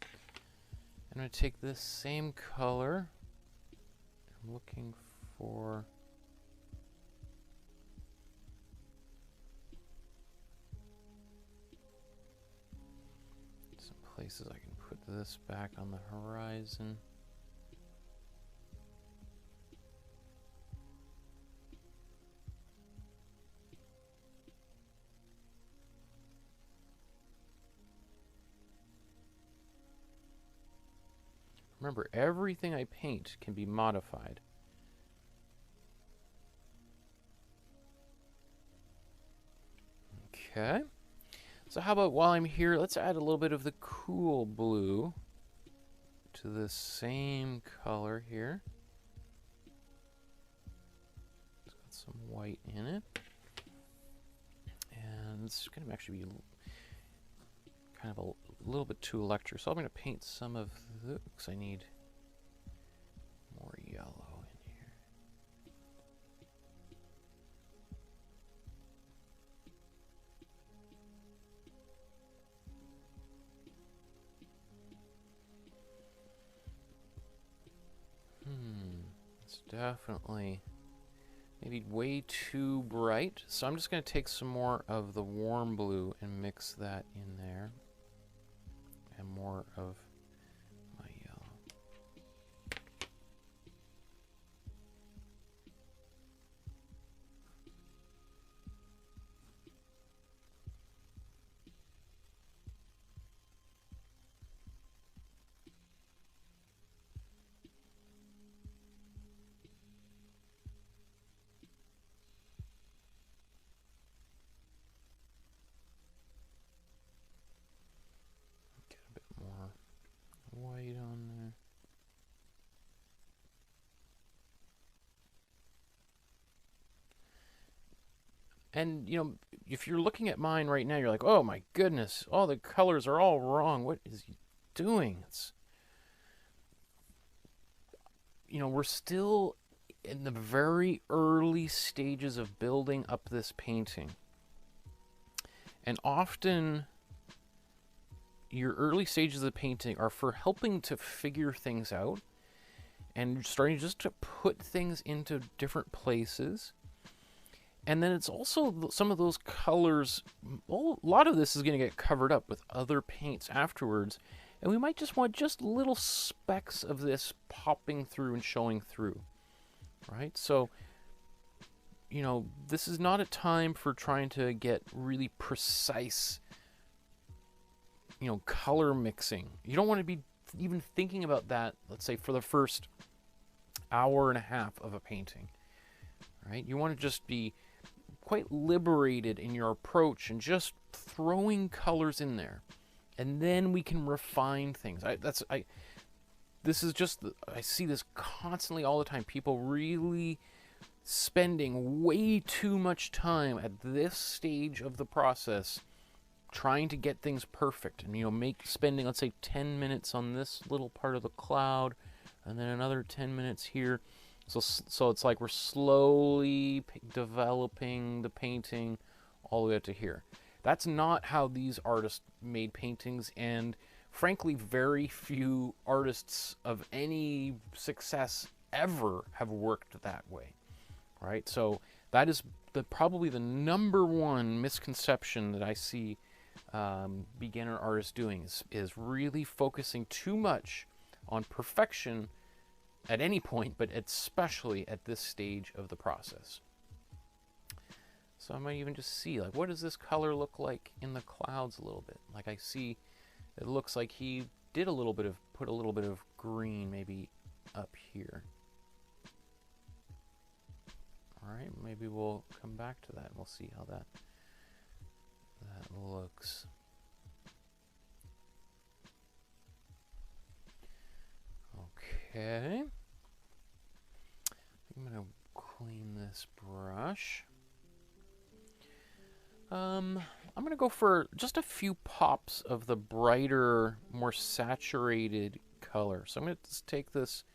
I'm going to take this same color. I'm looking for some places I can put this back on the horizon. Remember, everything I paint can be modified. Okay. So how about while I'm here, let's add a little bit of the cool blue to the same color here. It's got some white in it. And it's going to actually be kind of a little bit too electric. So I'm going to paint some of the, because I need more yellow in here. It's definitely maybe way too bright. So I'm just going to take some more of the warm blue and mix that in there. And more of my yellow. White on there. And, you know, if you're looking at mine right now, you're like, oh my goodness, all the colors are all wrong. What is he doing? It's, you know, we're still in the very early stages of building up this painting. And often your early stages of painting are for helping to figure things out and starting just to put things into different places. And then it's also some of those colors, well, a lot of this is going to get covered up with other paints afterwards, and we might just want just little specks of this popping through and showing through, right? So, you know, this is not a time for trying to get really precise, you know, color mixing. You don't want to be even thinking about that, let's say, for the first hour and a half of a painting, right? You want to just be quite liberated in your approach and just throwing colors in there, and then we can refine things. This is just, I see this constantly all the time. People really spending way too much time at this stage of the process trying to get things perfect, and, you know, spending, let's say, 10 minutes on this little part of the cloud, and then another 10 minutes here. So it's like we're slowly developing the painting all the way up to here. That's not how these artists made paintings, and frankly, very few artists of any success ever have worked that way, right? So that is probably the #1 misconception that I see beginner artists doing, is really focusing too much on perfection at any point, but especially at this stage of the process. So I might even just see, like, what does this color look like in the clouds a little bit? Like, I see it looks like he did put a little bit of green maybe up here. All right, maybe we'll come back to that and we'll see how that looks. Okay. I'm going to clean this brush. I'm going to go for just a few pops of the brighter, more saturated color. So I'm going to just take this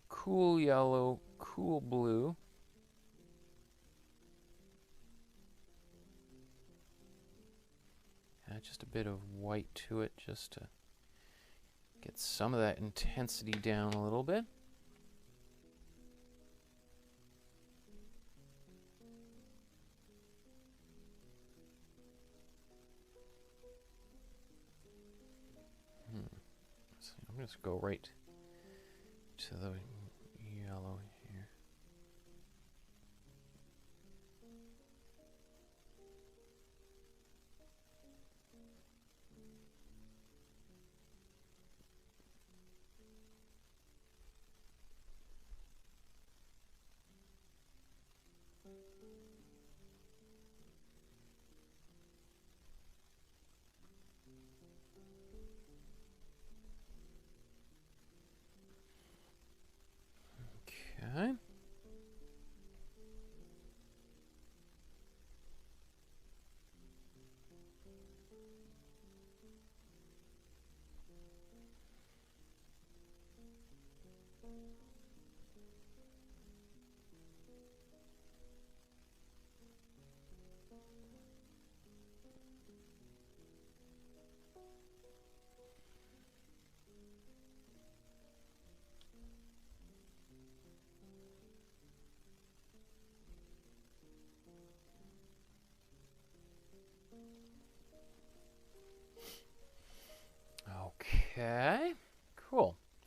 cool yellow, cool blue. Add just a bit of white to it just to get some of that intensity down a little bit. So I'm going to go right to the yellow here.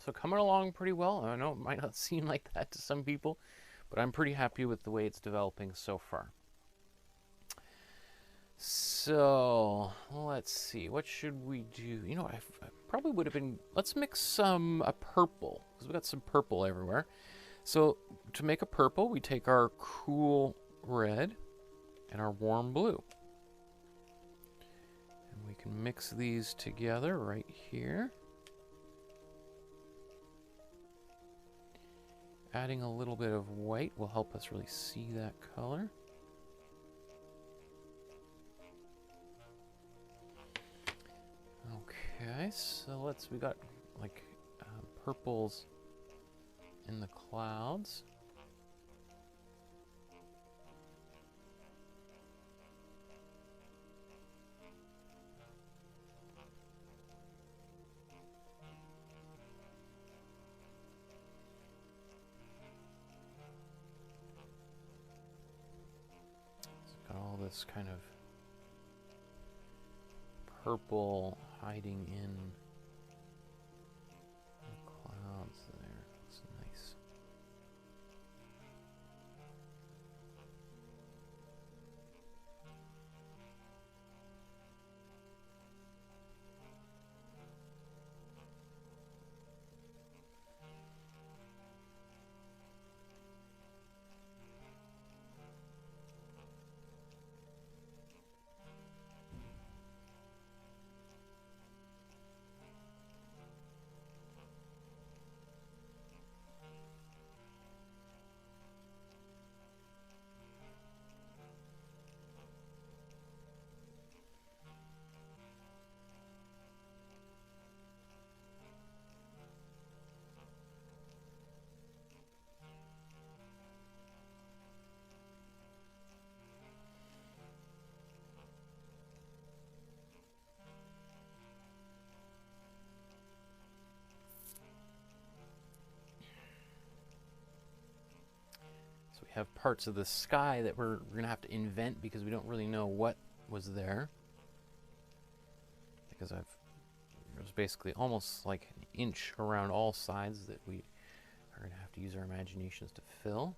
So coming along pretty well. I know it might not seem like that to some people, but I'm pretty happy with the way it's developing so far. So let's see, what should we do? You know, I probably would have been, let's mix some purple, because we got some purple everywhere. So to make a purple, we take our cool red and our warm blue. And we can mix these together right here. Adding a little bit of white will help us really see that color. Okay, so we got like purples in the clouds. It's got all this kind of purple hiding in the clouds there. Looks nice. So we have parts of the sky that we're going to have to invent because we don't really know what was there. Because there's basically almost like an inch around all sides that we are going to have to use our imaginations to fill.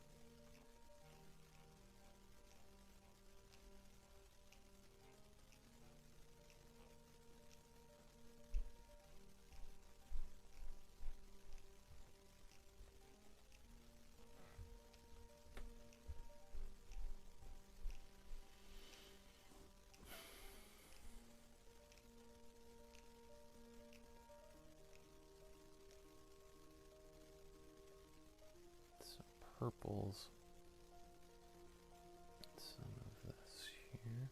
Purples, some of this here.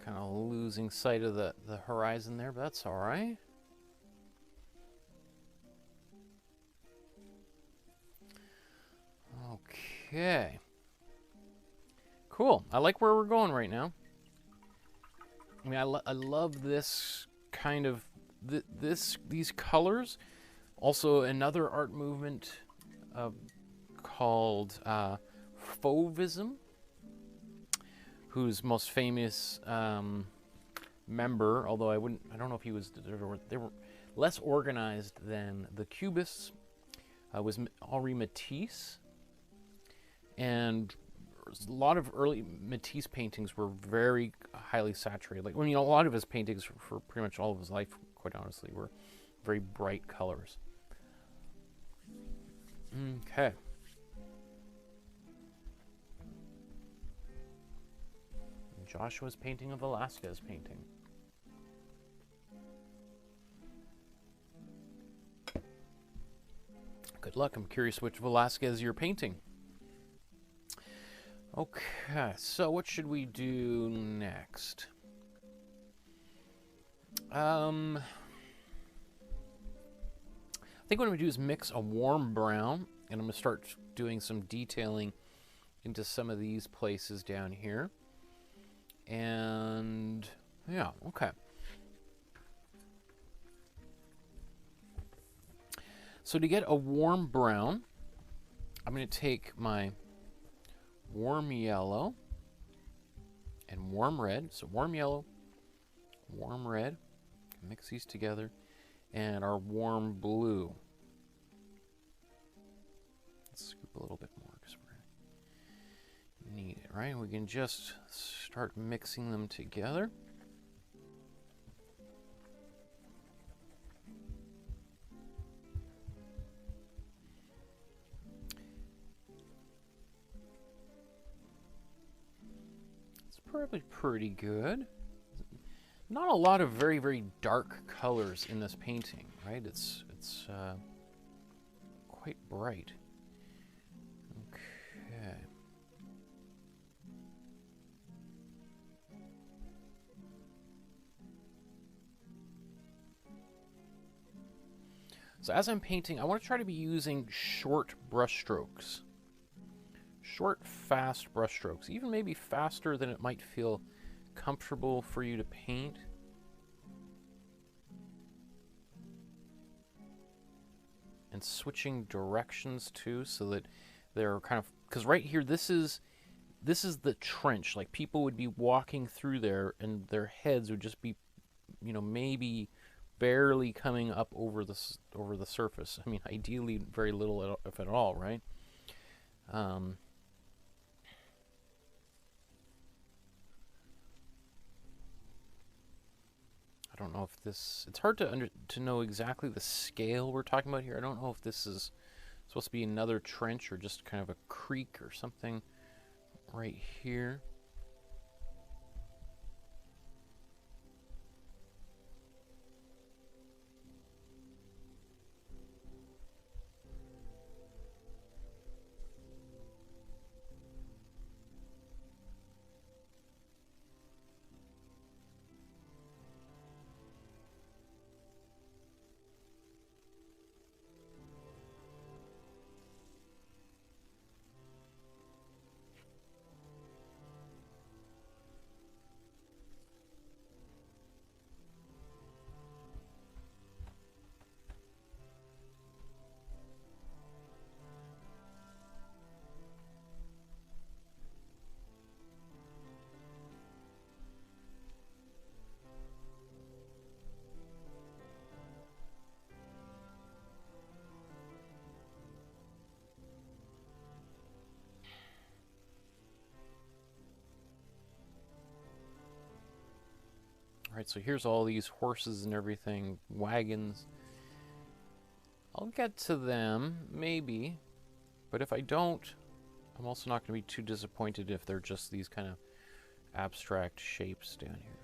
Kind of losing sight of the horizon there, but that's all right. Okay. Cool. I like where we're going right now. I mean, I love this kind of these colors. Also, another art movement called Fauvism, whose most famous member, although I don't know if he was, they were less organized than the Cubists, was Henri Matisse. And a lot of early Matisse paintings were very highly saturated. Like, well, you know, a lot of his paintings for pretty much all of his life, quite honestly, were very bright colors. Okay. Joshua's painting of Velasquez's painting. Good. Good luck. I'm curious which Velasquez you're painting. Okay, so what should we do next? I think what I'm going to do is mix a warm brown, and I'm going to start doing some detailing into some of these places down here. And yeah, okay. So to get a warm brown, I'm going to take my warm yellow and warm red. So warm yellow, warm red, mix these together, and our warm blue. Let's scoop a little bit more because we're going to need it, right? We can just start mixing them together. Probably pretty good. Not a lot of very, very dark colors in this painting, right? It's quite bright. Okay. So as I'm painting, I want to try to be using short brush strokes. Short, fast brush strokes, even maybe faster than it might feel comfortable for you to paint. And switching directions too, so that they're kind of, because right here, this is the trench. Like people would be walking through there, and their heads would just be, you know, maybe barely coming up over the surface. I mean, ideally, very little, if at all, right? I don't know if this, it's hard to know exactly the scale we're talking about here. I don't know if this is supposed to be another trench or just kind of a creek or something right here. Alright, so here's all these horses and everything, wagons. I'll get to them, maybe, but if I don't, I'm also not going to be too disappointed if they're just these kind of abstract shapes down here.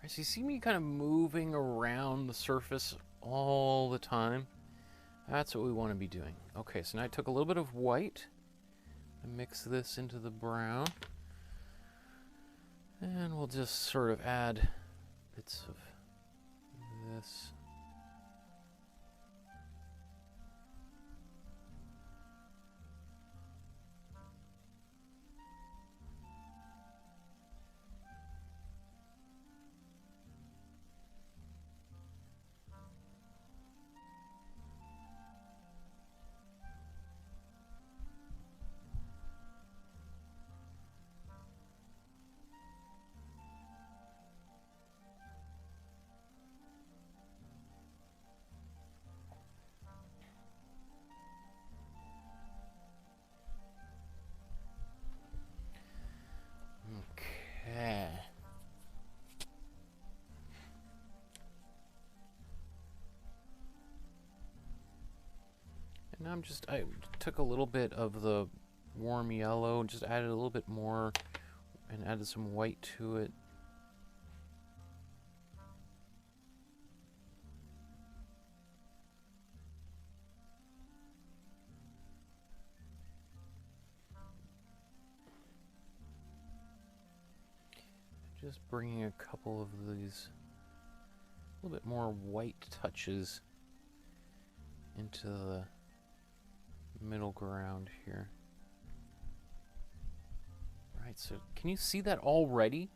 So you see me kind of moving around the surface all the time. That's what we want to be doing. Okay, so now I took a little bit of white and mix this into the brown. And we'll just sort of add bits of this. I took a little bit of the warm yellow, just added a little bit more, and added some white to it. Just bringing a couple of these, a little bit more white touches into the middle ground here. All right, so can you see that already?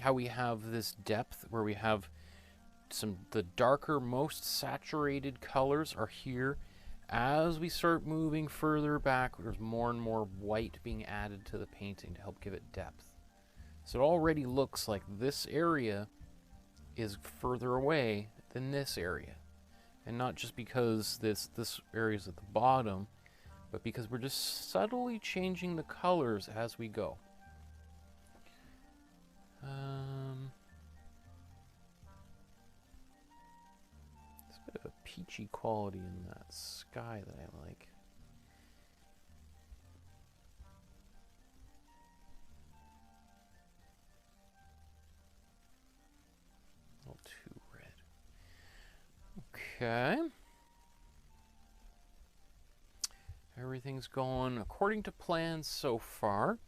How we have this depth where we have the darker, most saturated colors are here. As we start moving further back, there's more and more white being added to the painting to help give it depth. So it already looks like this area is further away than this area. And not just because this area is at the bottom, but because we're just subtly changing the colors as we go. There's a bit of a peachy quality in that sky that I like. A little too red. Okay. Everything's going according to plan so far.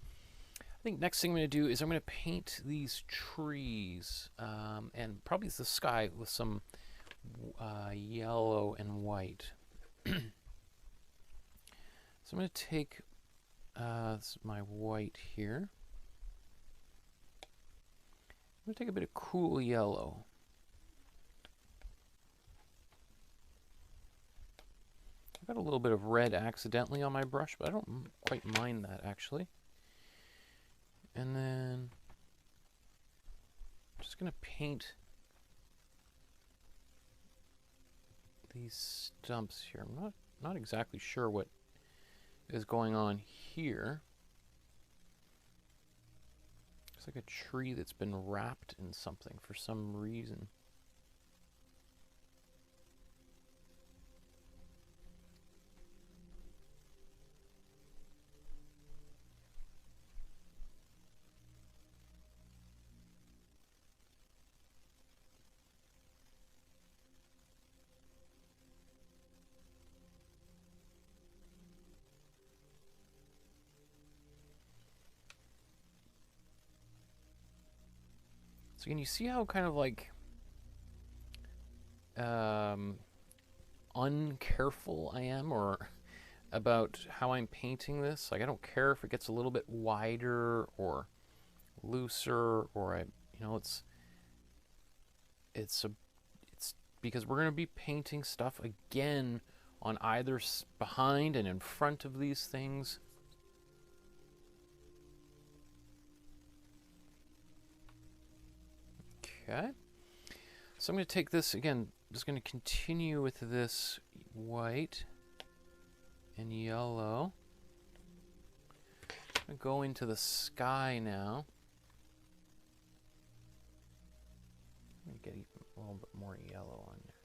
I think next thing I'm going to do is I'm going to paint these trees and probably the sky with some yellow and white. So I'm going to take my white here. I'm going to take a bit of cool yellow. I got a little bit of red accidentally on my brush, but I don't quite mind that actually. And then I'm just going to paint these stumps here. I'm not exactly sure what is going on here. It's like a tree that's been wrapped in something for some reason. So can you see how kind of like uncareful I am or about how I'm painting this? Like I don't care if it gets a little bit wider or looser or it's because we're going to be painting stuff again on either behind and in front of these things. Okay, so I'm going to take this again, just going to continue with this white and yellow. I'm going to go into the sky now. I'm going to get even a little bit more yellow on there.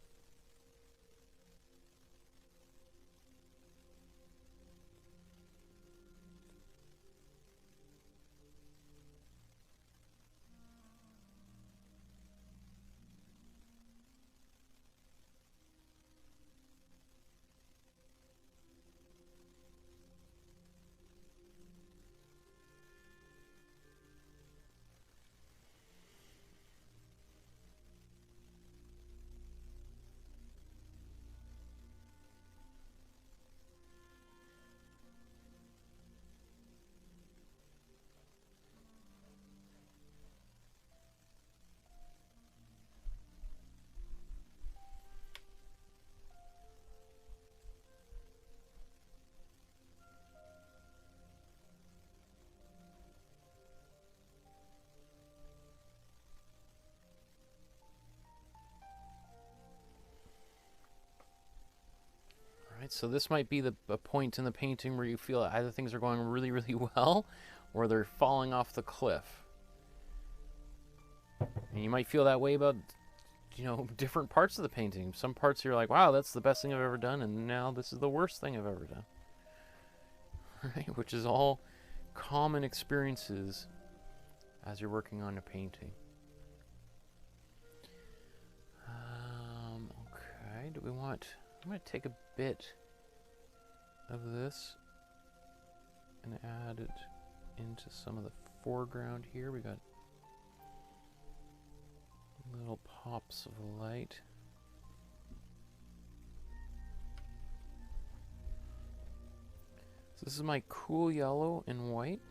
So this might be a point in the painting where you feel either things are going really, really well or they're falling off the cliff. And you might feel that way about you know, different parts of the painting. Some parts you're like, wow, that's the best thing I've ever done, and now this is the worst thing I've ever done. Right? Which is all common experiences as you're working on a painting. Okay, do we want... I'm going to take a bit of this and add it into some of the foreground here. We got little pops of light. So this is my cool yellow and white.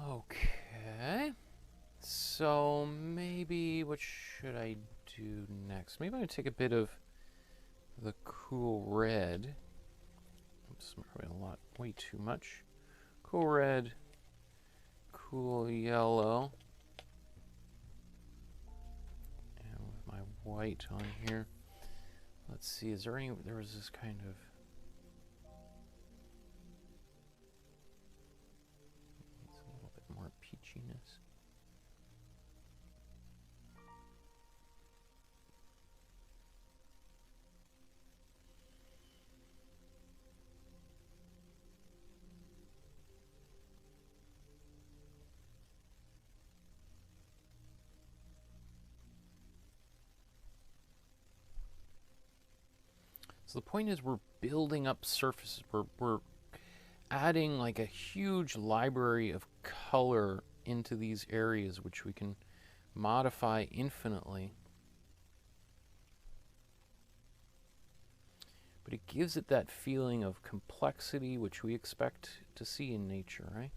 Okay, so maybe what should I do next? Maybe I'm going to take a bit of the cool red. Oops, probably a lot, way too much. Cool red, cool yellow, and with my white on here. Let's see, is there any, there was this kind of, it's a little bit more peachiness. So the point is we're building up surfaces. We're adding like a huge library of color into these areas, which we can modify infinitely. But it gives it that feeling of complexity, which we expect to see in nature, right?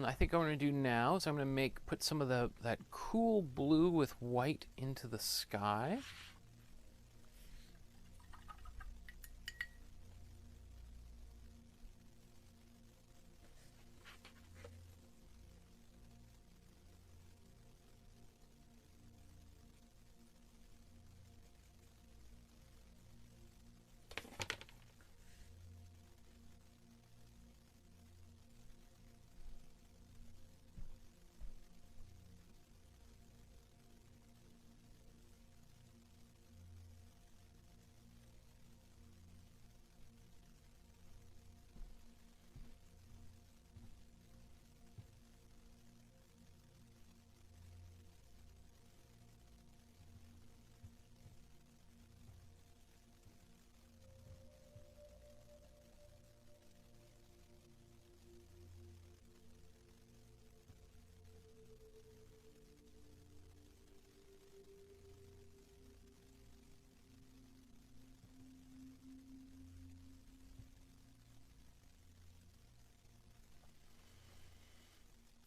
I think what I'm going to do now is I'm going to put some of that cool blue with white into the sky.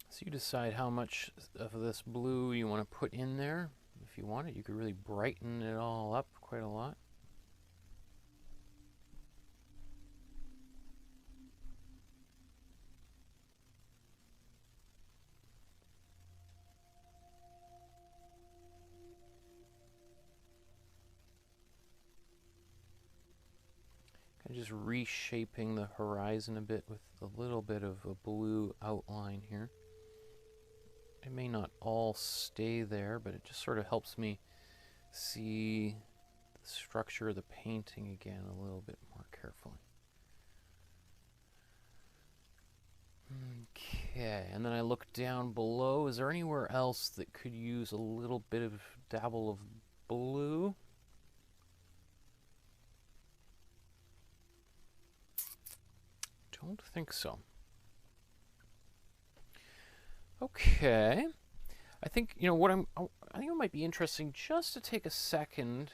So you decide how much of this blue you want to put in there. If you want it, you could really brighten it all up quite a lot. Kind of just reshaping the horizon a bit with a little bit of a blue outline here. It may not all stay there, but it just sort of helps me see the structure of the painting again a little bit more carefully. Okay, and then I look down below. Is there anywhere else that could use a little bit of dabble of blue? Don't think so. Okay. I think, you know, I think it might be interesting just to take a second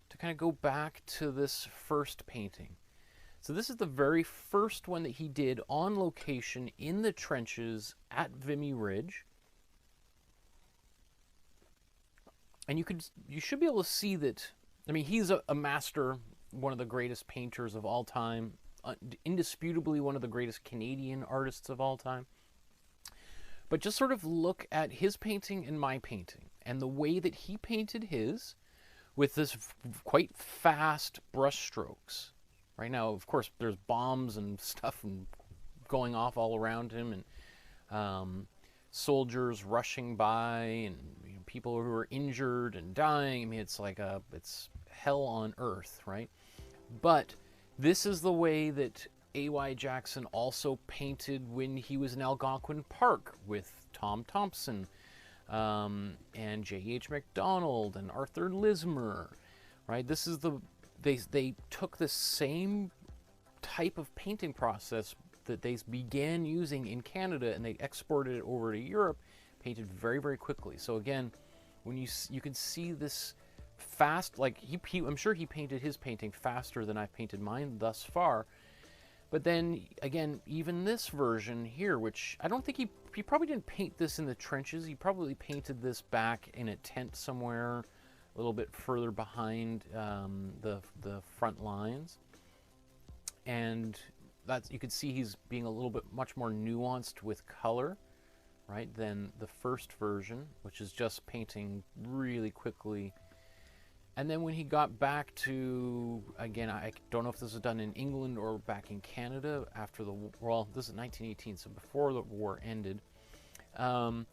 to kind of go back to this first painting. So this is the very first one that he did on location in the trenches at Vimy Ridge. And you should be able to see that, I mean, he's a master, one of the greatest painters of all time, indisputably one of the greatest Canadian artists of all time. But just sort of look at his painting and my painting, and the way that he painted his with this quite fast brush strokes. Right now, of course, there's bombs and stuff and going off all around him, and soldiers rushing by, and you know, people who are injured and dying. I mean, it's like it's hell on earth, right? But this is the way that A.Y. Jackson also painted when he was in Algonquin Park with Tom Thompson and J.H. MacDonald and Arthur Lismer, right? This is they took the same type of painting process that they began using in Canada, and they exported it over to Europe, painted very, very quickly. So again, when you can see this fast, like I'm sure he painted his painting faster than I've painted mine thus far. But then again, even this version here, which I don't think he probably didn't paint this in the trenches. He probably painted this back in a tent somewhere, a little bit further behind the front lines. And that's, you can see he's being a little bit much more nuanced with color, right, than the first version, which is just painting really quickly. And then when he got back to, again, I don't know if this was done in England or back in Canada after the, well, this is 1918, so before the war ended, a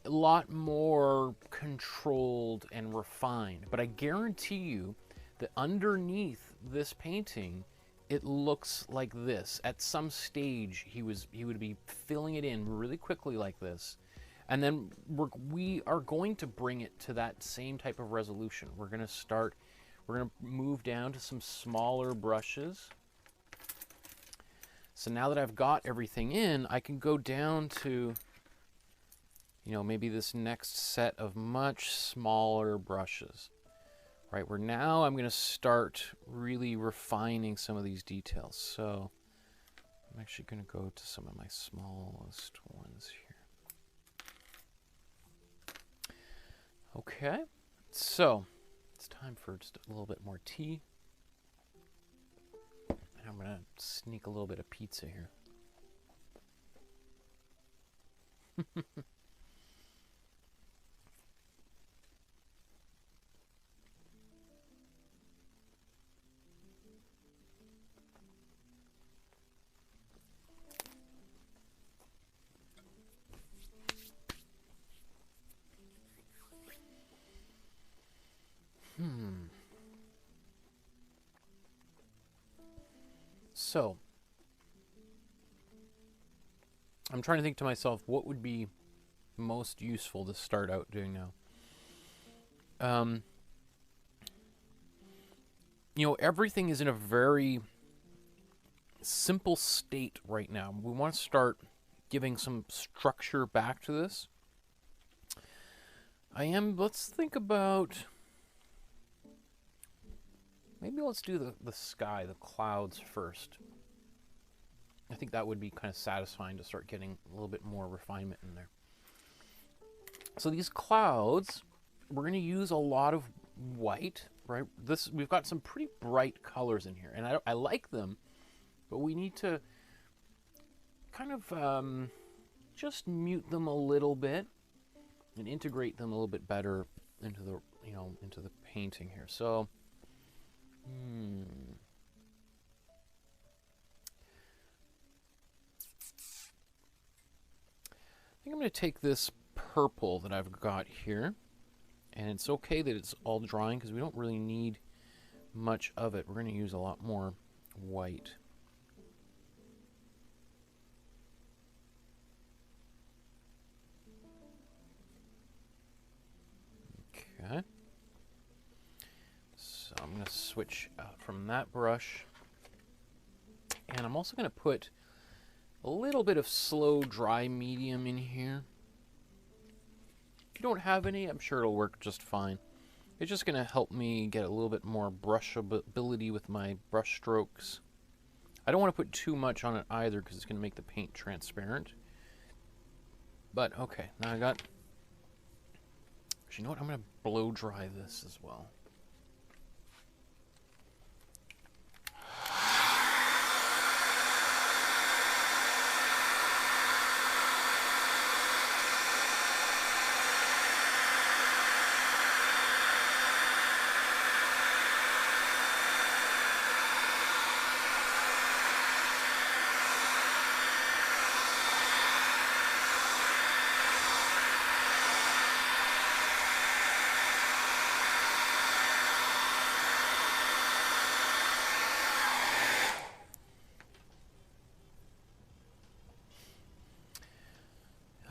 lot more controlled and refined. But I guarantee you that underneath this painting, it looks like this. At some stage, he would be filling it in really quickly like this. And then we are going to bring it to that same type of resolution. We're going to move down to some smaller brushes. So now that I've got everything in, I can go down to, you know, maybe this next set of much smaller brushes. Right, where now I'm going to start really refining some of these details. So I'm actually going to go to some of my smallest ones here. Okay, so it's time for just a little bit more tea. And I'm going to sneak a little bit of pizza here. So, I'm trying to think to myself, what would be most useful to start out doing now? You know, everything is in a very simple state right now. We want to start giving some structure back to this. Let's think about, maybe let's do the sky, the clouds first. I think that would be kind of satisfying to start getting a little bit more refinement in there. So these clouds, we're going to use a lot of white, right? We've got some pretty bright colors in here, and I like them, but we need to kind of just mute them a little bit and integrate them a little bit better into the, you know, into the painting here. So, I think I'm going to take this purple that I've got here, and it's okay that it's all drying because we don't really need much of it. We're going to use a lot more white. I'm going to switch from that brush. And I'm also going to put a little bit of slow dry medium in here. If you don't have any, I'm sure it'll work just fine. It's just going to help me get a little bit more brushability with my brush strokes. I don't want to put too much on it either because it's going to make the paint transparent. But okay, now I got... Actually, you know what? I'm going to blow dry this as well.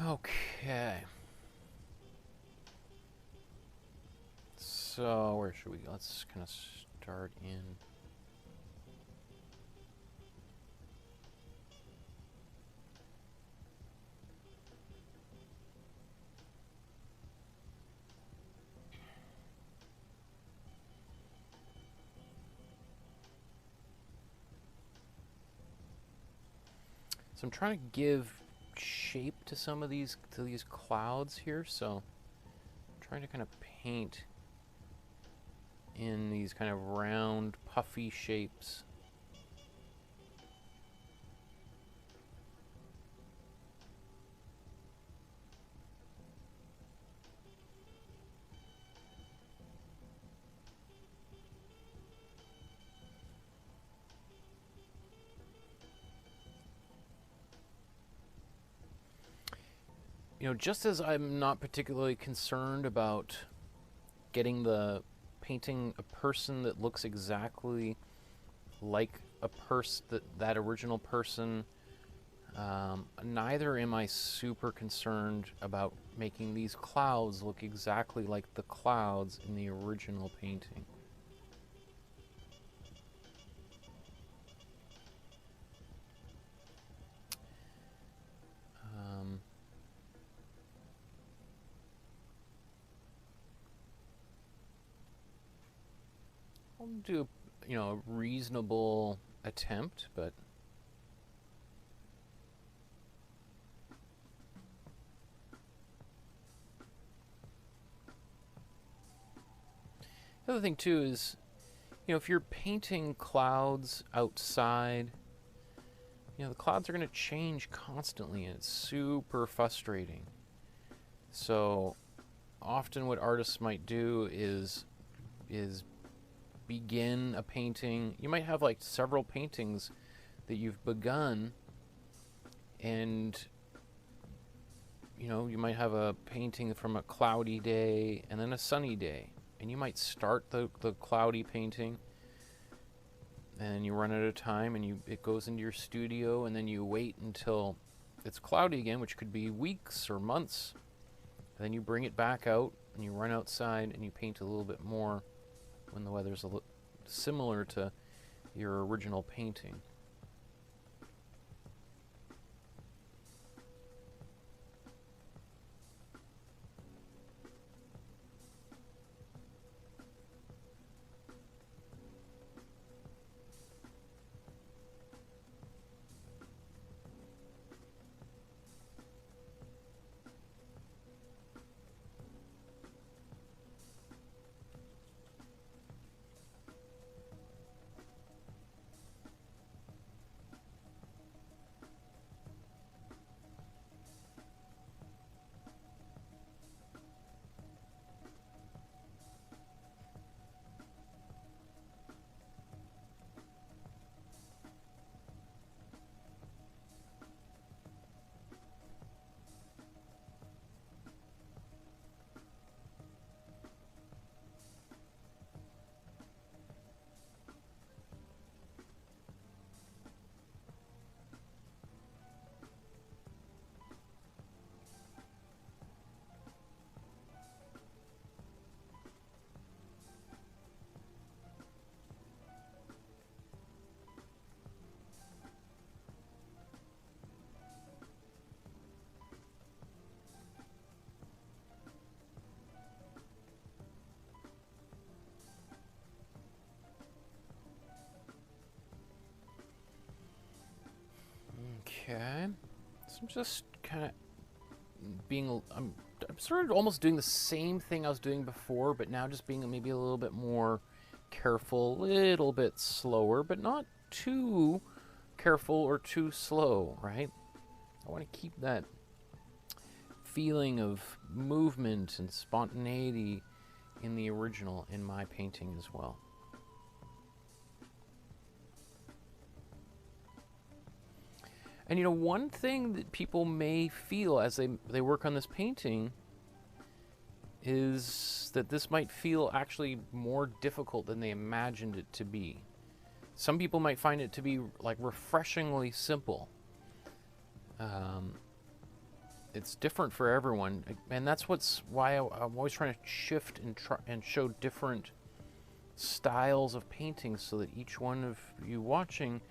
Okay. So, where should we go? Let's kind of start in. So I'm trying to give shape to some of these clouds here, so I'm trying to kind of paint in these kind of round puffy shapes. You know, just as I'm not particularly concerned about painting a person that looks exactly like a that original person, neither am I super concerned about making these clouds look exactly like the clouds in the original painting. I'll do, you know, a reasonable attempt, but the other thing too is, you know, if you're painting clouds outside, you know, the clouds are going to change constantly and it's super frustrating. So often what artists might do is begin a painting. You might have like several paintings that you've begun, and you know, you might have a painting from a cloudy day and then a sunny day, and you might start the cloudy painting and you run out of time and it goes into your studio, and then you wait until it's cloudy again, which could be weeks or months, and then you bring it back out and you run outside and you paint a little bit more when the weather's similar to your original painting. I'm just kind of I'm sort of almost doing the same thing I was doing before, but now just being maybe a little bit more careful, a little bit slower, but not too careful or too slow, right? I want to keep that feeling of movement and spontaneity in the original in my painting as well. And you know, one thing that people may feel as they work on this painting is that this might feel actually more difficult than they imagined it to be. Some people might find it to be like refreshingly simple. It's different for everyone, and that's why I'm always trying to shift and show different styles of painting, so that each one of you watching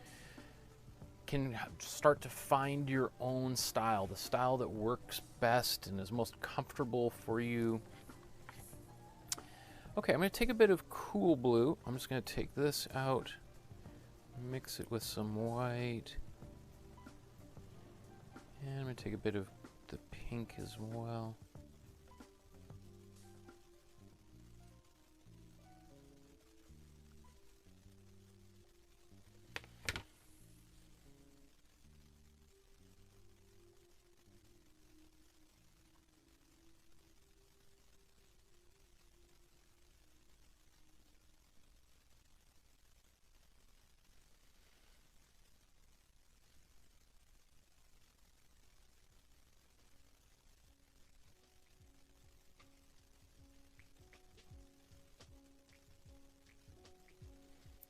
can start to find your own style, the style that works best and is most comfortable for you. Okay, I'm going to take a bit of cool blue. I'm just going to take this out, mix it with some white, and I'm going to take a bit of the pink as well.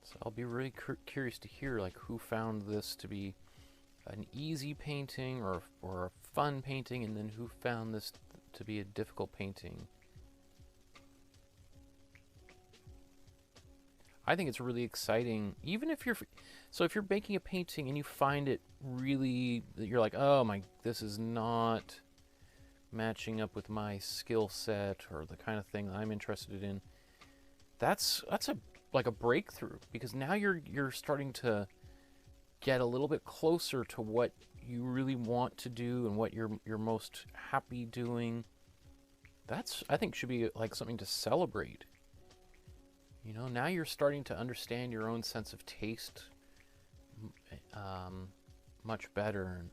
So I'll be really curious to hear like who found this to be an easy painting or a fun painting, and then who found this to be a difficult painting. I think it's really exciting, even if if you're making a painting and you find it really, you're like, oh my, this is not matching up with my skill set or the kind of thing that I'm interested in. That's like a breakthrough, because now you're starting to get a little bit closer to what you really want to do and what you're most happy doing. That's, I think, should be like something to celebrate. You know, now you're starting to understand your own sense of taste much better, and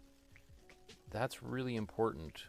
that's really important.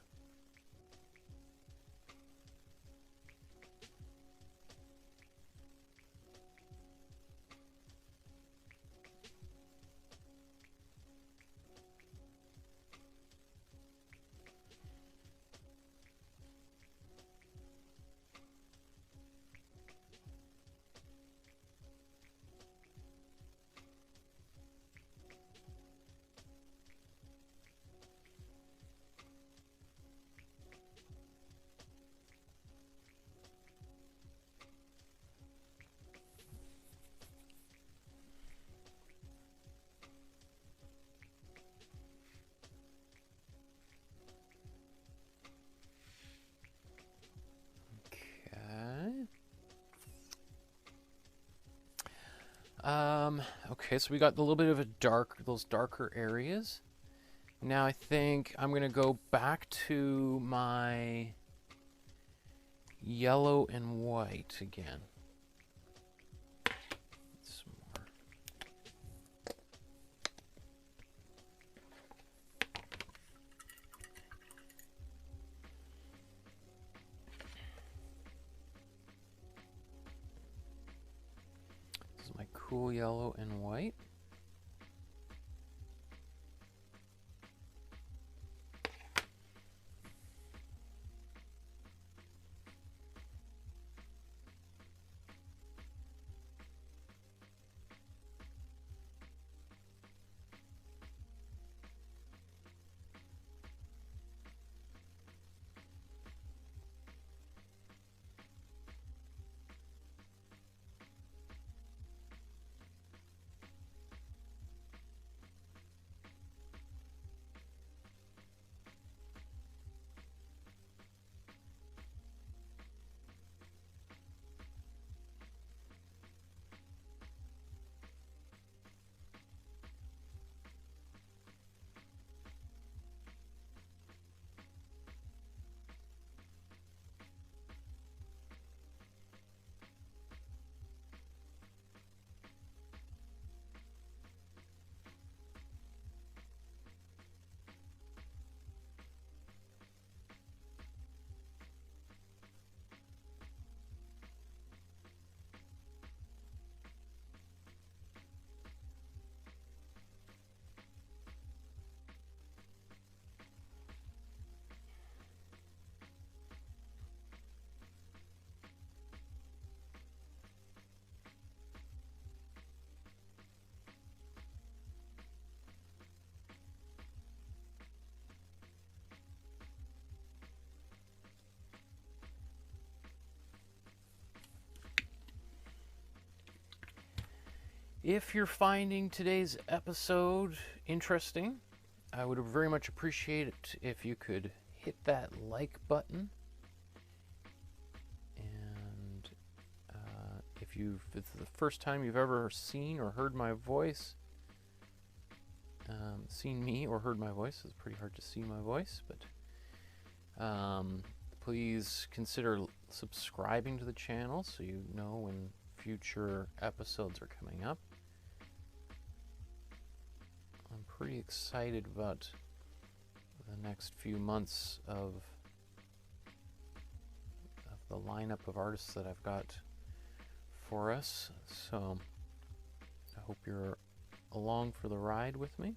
Okay, so we got a little bit of those darker areas. Now I think I'm gonna go back to my yellow and white again. Some more. This is my cool yellow and white. If you're finding today's episode interesting, I would very much appreciate it if you could hit that like button. And if it's the first time you've ever seen or heard my voice, seen me or heard my voice, it's pretty hard to see my voice, but please consider subscribing to the channel so you know when future episodes are coming up. I'm pretty excited about the next few months of the lineup of artists that I've got for us. So I hope you're along for the ride with me.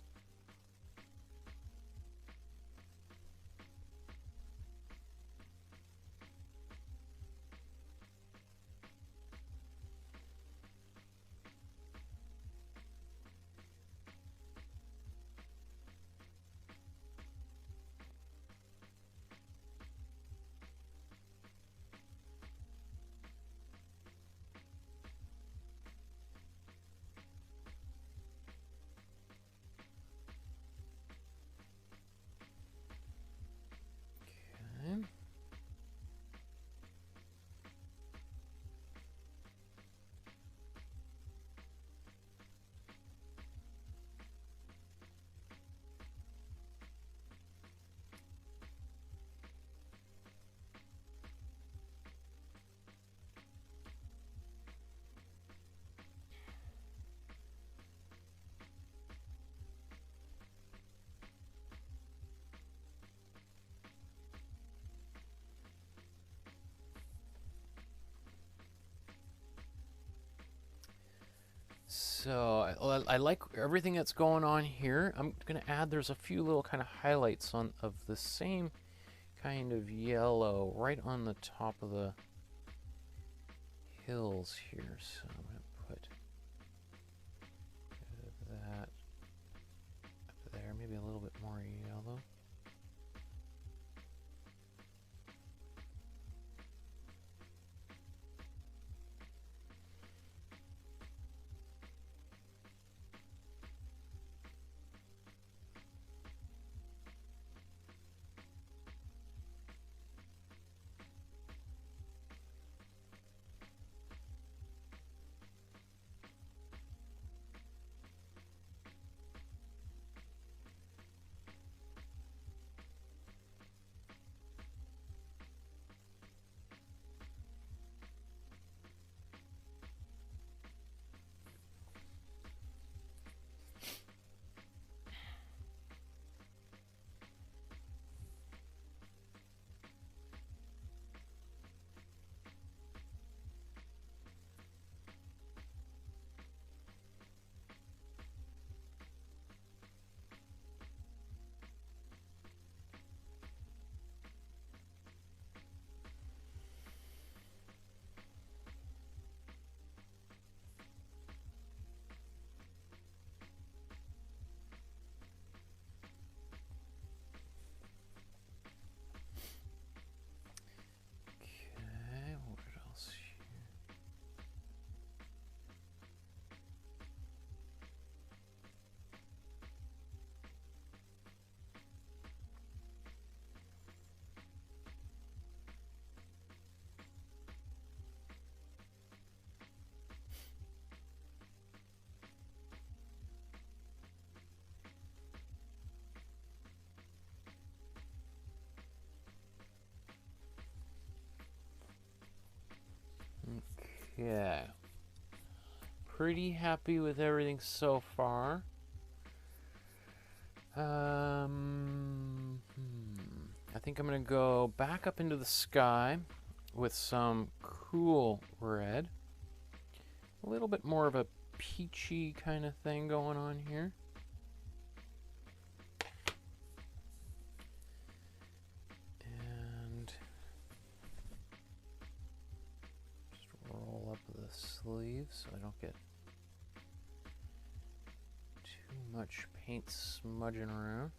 So I like everything that's going on here. I'm going to add, there's a few little kind of highlights of the same kind of yellow right on the top of the hills here. So I'm going to put a bit of that up there, maybe a little bit more yellow. Yeah, pretty happy with everything so far. I think I'm going to go back up into the sky with some cool red. A little bit more of a peachy kind of thing going on here. And just roll up the sleeve so I don't get too much paint smudging around.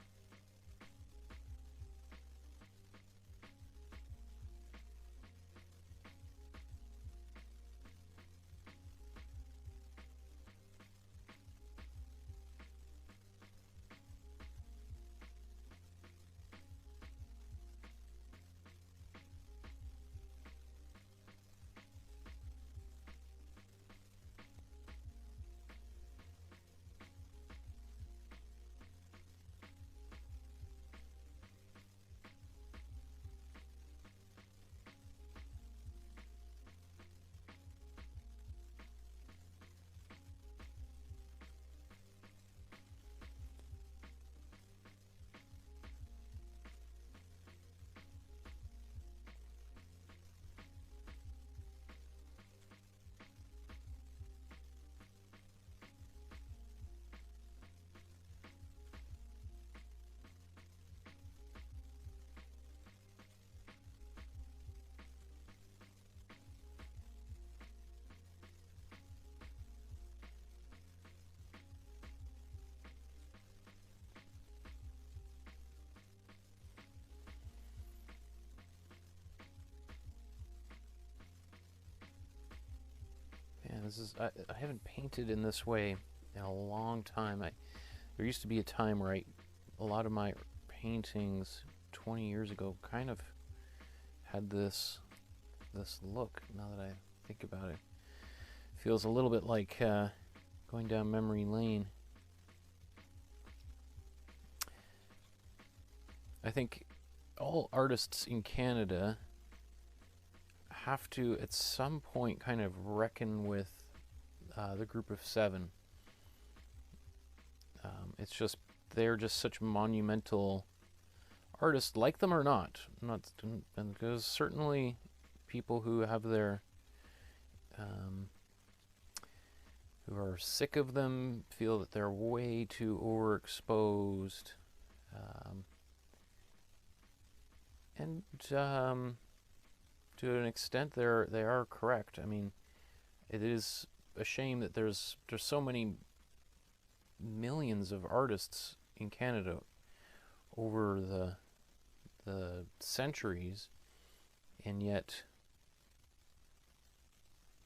This is I haven't painted in this way in a long time. There used to be a time where a lot of my paintings 20 years ago kind of had this look. Now that I think about it, feels a little bit like going down memory lane. I think all artists in Canada have to at some point kind of reckon with the group of 7. It's just they're just such monumental artists, like them or not. And there's certainly people who have their who are sick of them, feel that they're way too overexposed, and to an extent they are correct. I mean, it is a shame that there's so many millions of artists in Canada over the centuries, and yet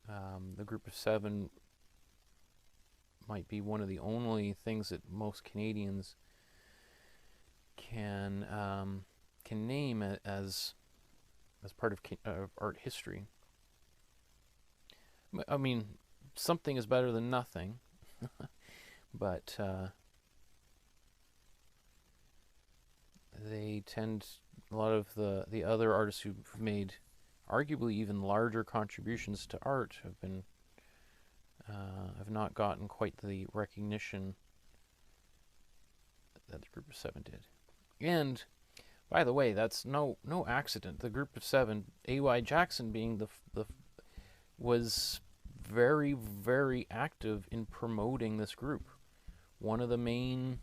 the group of 7 might be one of the only things that most Canadians can name as part of art history. I mean, something is better than nothing, but they tend, a lot of the other artists who've made arguably even larger contributions to art have not gotten quite the recognition that the group of 7 did. And by the way, that's no accident. The group of 7, A.Y. Jackson being was very, very active in promoting this group. One of the main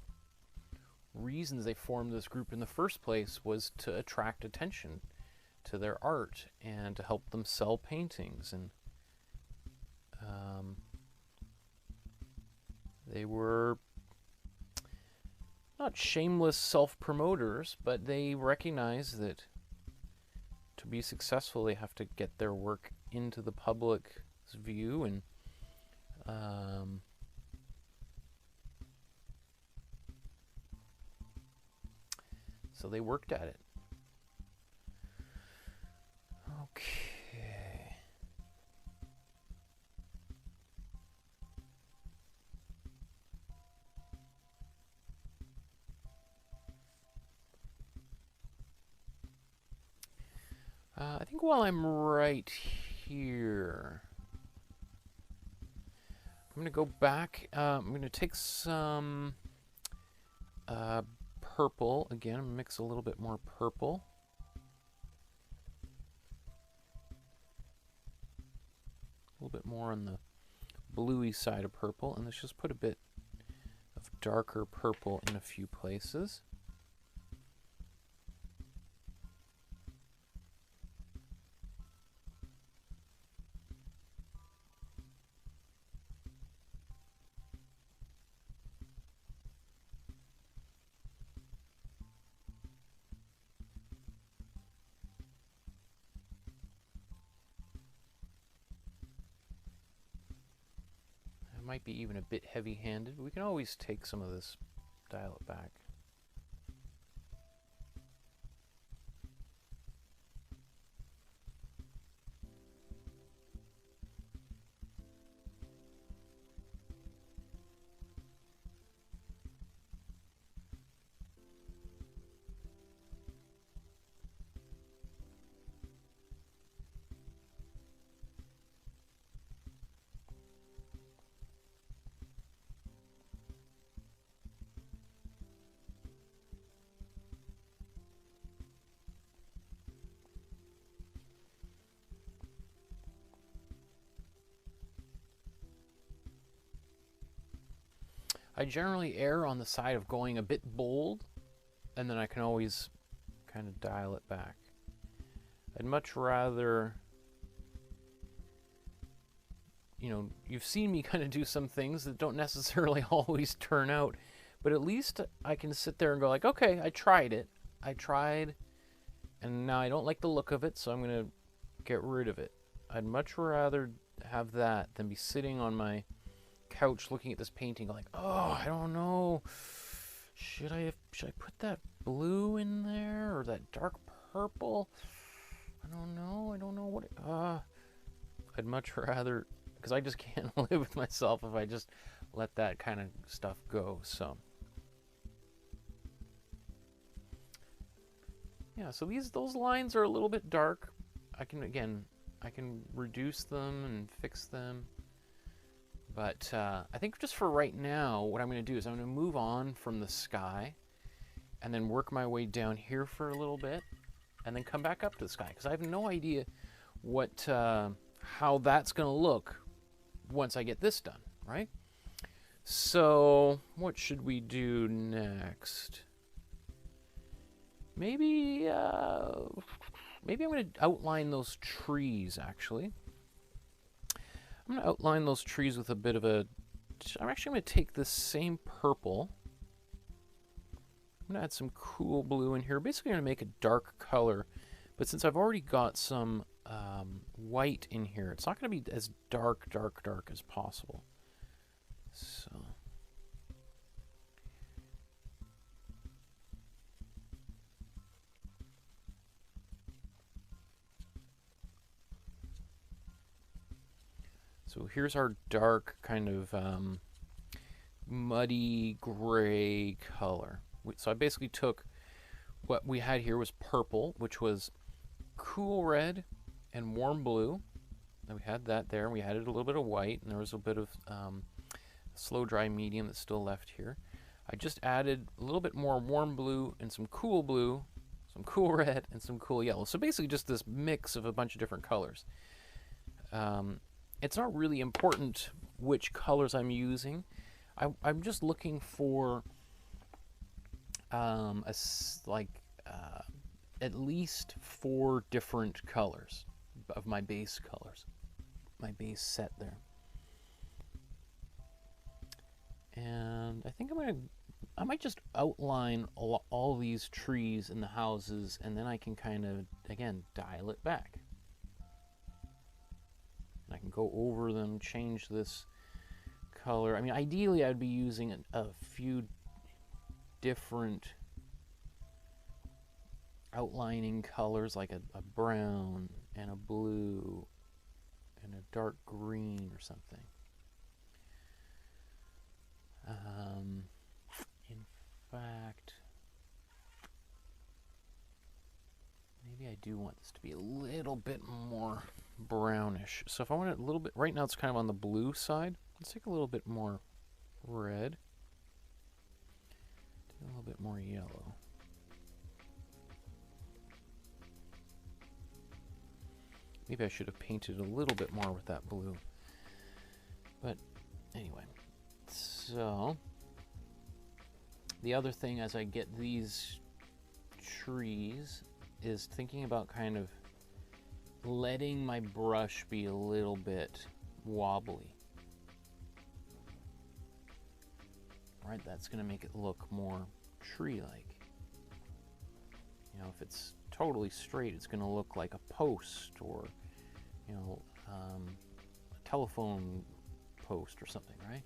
reasons they formed this group in the first place was to attract attention to their art and to help them sell paintings. And they were not shameless self-promoters, but they recognize that to be successful they have to get their work into the public's view, and so they worked at it. Okay. I think while I'm right here, I'm going to go back. I'm going to take some purple. Again, I'm going to mix a little bit more purple. A little bit more on the bluey side of purple. And let's just put a bit of darker purple in a few places. Might be even a bit heavy-handed. We can always take some of this, dial it back. I generally err on the side of going a bit bold, and then I can always kind of dial it back. I'd much rather, you know, you've seen me kind of do some things that don't necessarily always turn out, but at least I can sit there and go like, okay, I tried it. I tried, and now I don't like the look of it, so I'm going to get rid of it. I'd much rather have that than be sitting on my couch looking at this painting like, oh, I don't know. Should I put that blue in there or that dark purple? I don't know what I'd much rather, because I just can't live with myself if I just let that kind of stuff go. So yeah, so those lines are a little bit dark. I can reduce them and fix them. But I think just for right now, what I'm going to do is I'm going to move on from the sky and then work my way down here for a little bit and then come back up to the sky, because I have no idea what how that's going to look once I get this done, right? So what should we do next? Maybe I'm going to outline those trees, actually. I'm going to outline those trees with a bit of a... I'm actually going to take this same purple. I'm going to add some cool blue in here. Basically, I'm going to make a dark color. But since I've already got some white in here, it's not going to be as dark as possible. So here's our dark kind of muddy gray color. So I basically took what we had here was purple, which was cool red and warm blue. And we had that there, and we added a little bit of white, and there was a bit of slow dry medium that's still left here. I just added a little bit more warm blue and some cool red, and some cool yellow. So basically just this mix of a bunch of different colors. It's not really important which colors I'm using. I'm just looking for at least 4 different colors of my base colors, my base set there. And I think I might just outline all these trees and the houses, and then I can kind of, again, dial it back. I can go over them, change this color. I mean, ideally, I'd be using a few different outlining colors, like a brown and a blue and a dark green or something. In fact, maybe I do want this to be a little bit more brownish. So if I want it a little bit, right now it's kind of on the blue side. Let's take a little bit more red, do a little bit more yellow. Maybe I should have painted a little bit more with that blue. But anyway, so the other thing as I get these trees is thinking about kind of letting my brush be a little bit wobbly. Right, that's going to make it look more tree-like. You know, if it's totally straight, it's going to look like a post or, you know, a telephone post or something, right?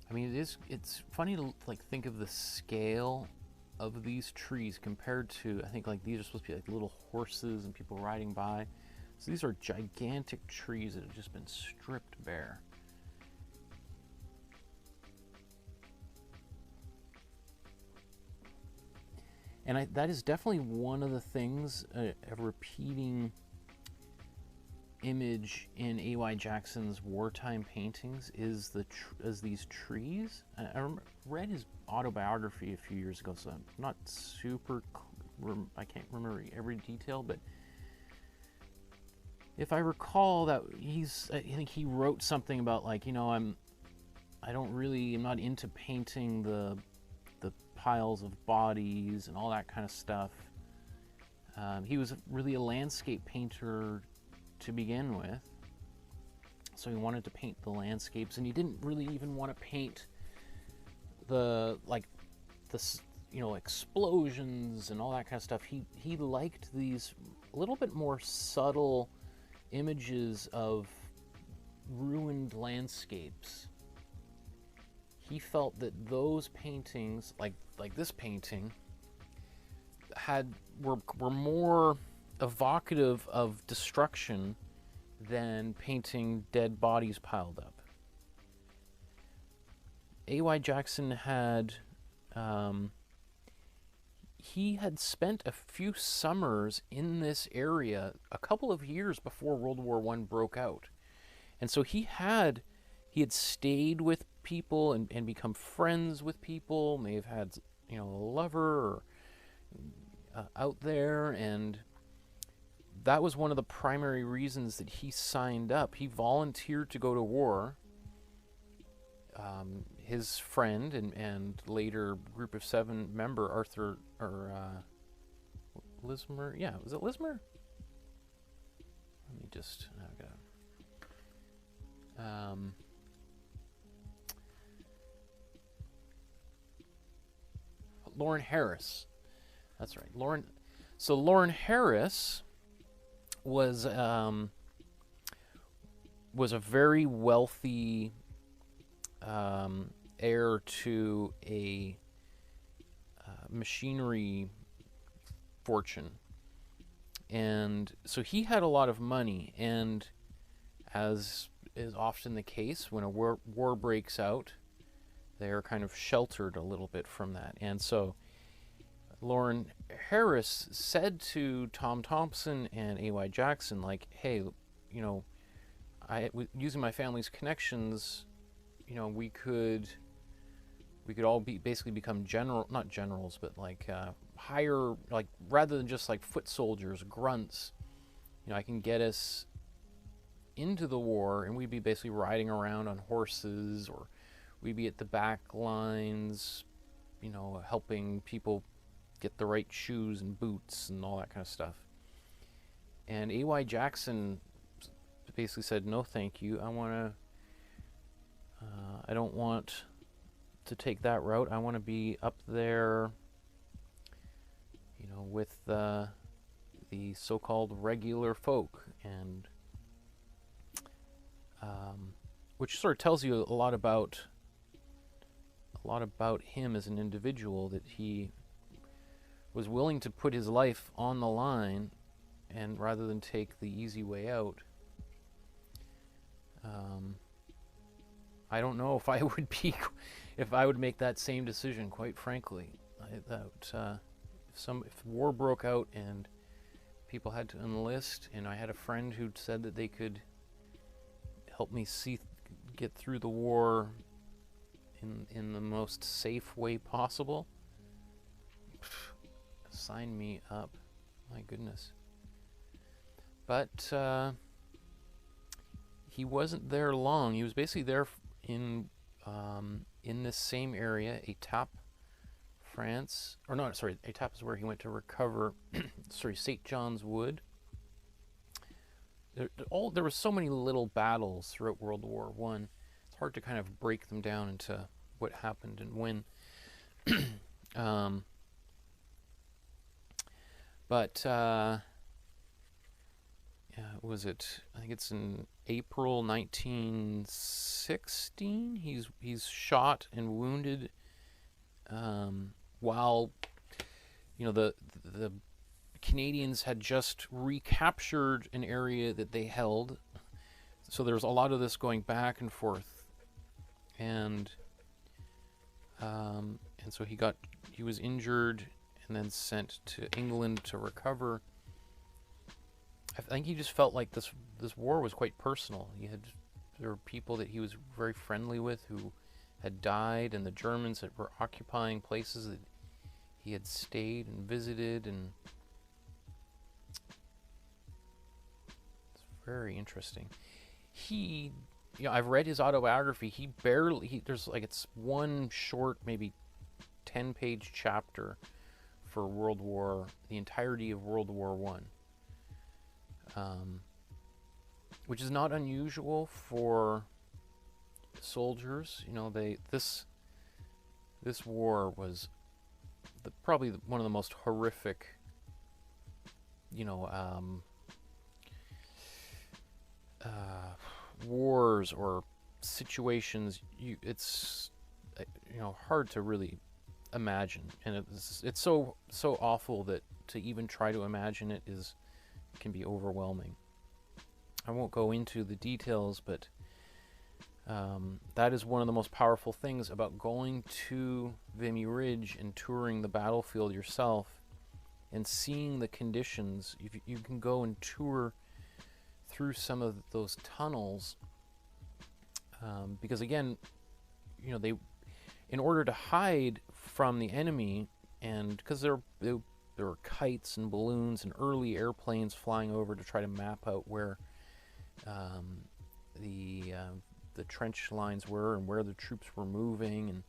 I mean, it's funny to like think of the scale of these trees compared to, I think like these are supposed to be like little horses and people riding by. So these are gigantic trees that have just been stripped bare. And that is definitely one of the things, a repeating image in A.Y. Jackson's wartime paintings is these trees. I read his autobiography a few years ago, so I'm not super, I can't remember every detail, but if I recall, that I think he wrote something about like, you know, I'm not into painting the piles of bodies and all that kind of stuff. He was really a landscape painter to begin with, so he wanted to paint the landscapes, and he didn't really even want to paint the you know, explosions and all that kind of stuff. He liked these a little bit more subtle images of ruined landscapes. He felt that those paintings, like this painting, were more evocative of destruction than painting dead bodies piled up. A.Y. Jackson had he had spent a few summers in this area a couple of years before World War I broke out, and so he had stayed with people and become friends with people. May have had, you know, a lover or, out there, and that was one of the primary reasons that he signed up. He volunteered to go to war. His friend and later Group of Seven member Arthur, or Lismer, yeah, was it Lismer? Let me just, Lauren Harris. That's right, Lauren. So Lauren Harris was a very wealthy heir to a machinery fortune, and so he had a lot of money, and as is often the case when a war breaks out, they're kind of sheltered a little bit from that. And so Lauren Harris said to Tom Thompson and A.Y. Jackson, like, hey, you know, using my family's connections, you know, we could all basically become not generals, but like higher, like rather than just like foot soldiers, grunts. You know, I can get us into the war, and we'd be basically riding around on horses, or we'd be at the back lines, you know, helping people get the right shoes and boots and all that kind of stuff. And A.Y. Jackson basically said, no thank you, I don't want to take that route. I want to be up there, you know, with the so-called regular folk, and which sort of tells you a lot about him as an individual, that he was willing to put his life on the line, and rather than take the easy way out. I don't know if I would make that same decision, quite frankly. If war broke out and people had to enlist, and I had a friend who said that they could help me get through the war in the most safe way possible, sign me up. My goodness. But he wasn't there long. He was basically there in this same area, Étampes, France. Or no, sorry, Étampes is where he went to recover, sorry, St. John's Wood. There were so many little battles throughout World War I. It's hard to kind of break them down into what happened and when. Was it? I think it's in April 1916. He's shot and wounded while, you know, the Canadians had just recaptured an area that they held. So there was a lot of this going back and forth, and so he was injured and then sent to England to recover. I think he just felt like this war was quite personal. There were people that he was very friendly with who had died, and the Germans that were occupying places that he had stayed and visited, and it's Very interesting. He, I've read his autobiography. There's like, it's one short, maybe 10-page chapter for the entirety of World War One, which is not unusual for soldiers. This war was probably one of the most horrific, wars or situations. It's hard to really imagine, and it's so awful that to even try to imagine it can be overwhelming. I won't go into the details, but that is one of the most powerful things about going to Vimy Ridge and touring the battlefield yourself and seeing the conditions. You can go and tour through some of those tunnels, because again, in order to hide from the enemy, and because there were kites and balloons and early airplanes flying over to try to map out where the trench lines were and where the troops were moving, and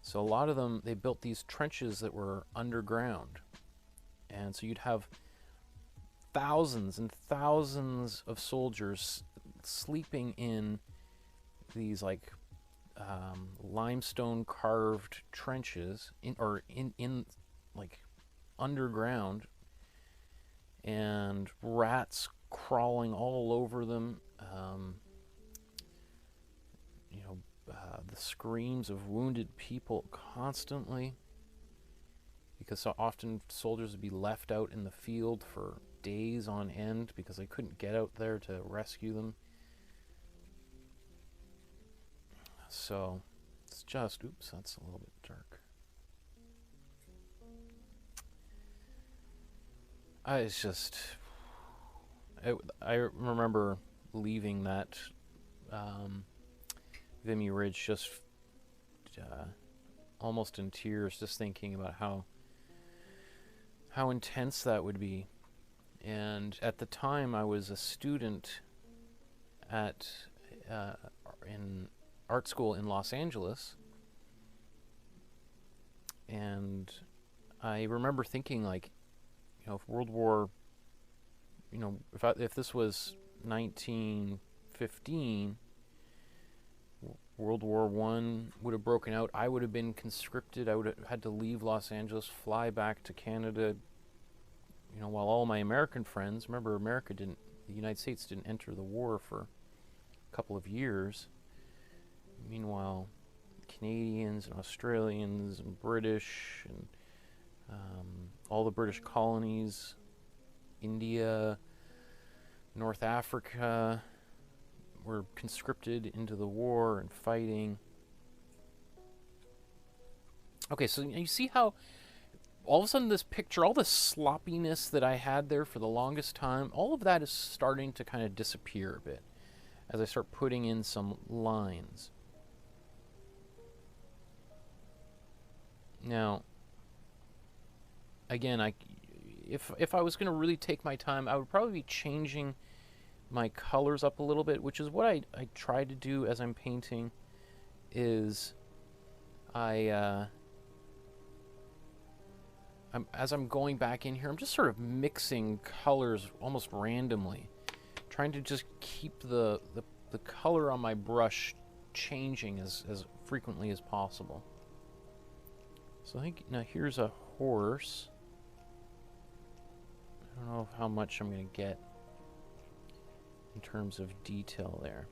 so a lot of them, they built these trenches that were underground, and so you'd have thousands and thousands of soldiers sleeping in these like limestone carved trenches in like underground, and rats crawling all over them. The screams of wounded people constantly, because so often soldiers would be left out in the field for days on end because they couldn't get out there to rescue them. So it's just, oops, that's a little bit dark. I remember leaving that Vimy Ridge just almost in tears, just thinking about how intense that would be. And at the time, I was a student in art school in Los Angeles, and I remember thinking, like, if World War, if this was 1915, World War One would have broken out. I would have been conscripted. I would have had to leave Los Angeles, fly back to Canada. While all my American friends, remember, the United States didn't enter the war for a couple of years. Meanwhile, Canadians and Australians and British and all the British colonies, India, North Africa, were conscripted into the war and fighting. Okay, so you see how all of a sudden this picture, all the sloppiness that I had there for the longest time, all of that is starting to kind of disappear a bit as I start putting in some lines. Now, again, if I was going to really take my time, I would probably be changing my colors up a little bit, which is what I try to do as I'm painting. Is as I'm going back in here, I'm just sort of mixing colors almost randomly, trying to just keep the color on my brush changing as frequently as possible. So I think, now here's a horse. I don't know how much I'm going to get in terms of detail there.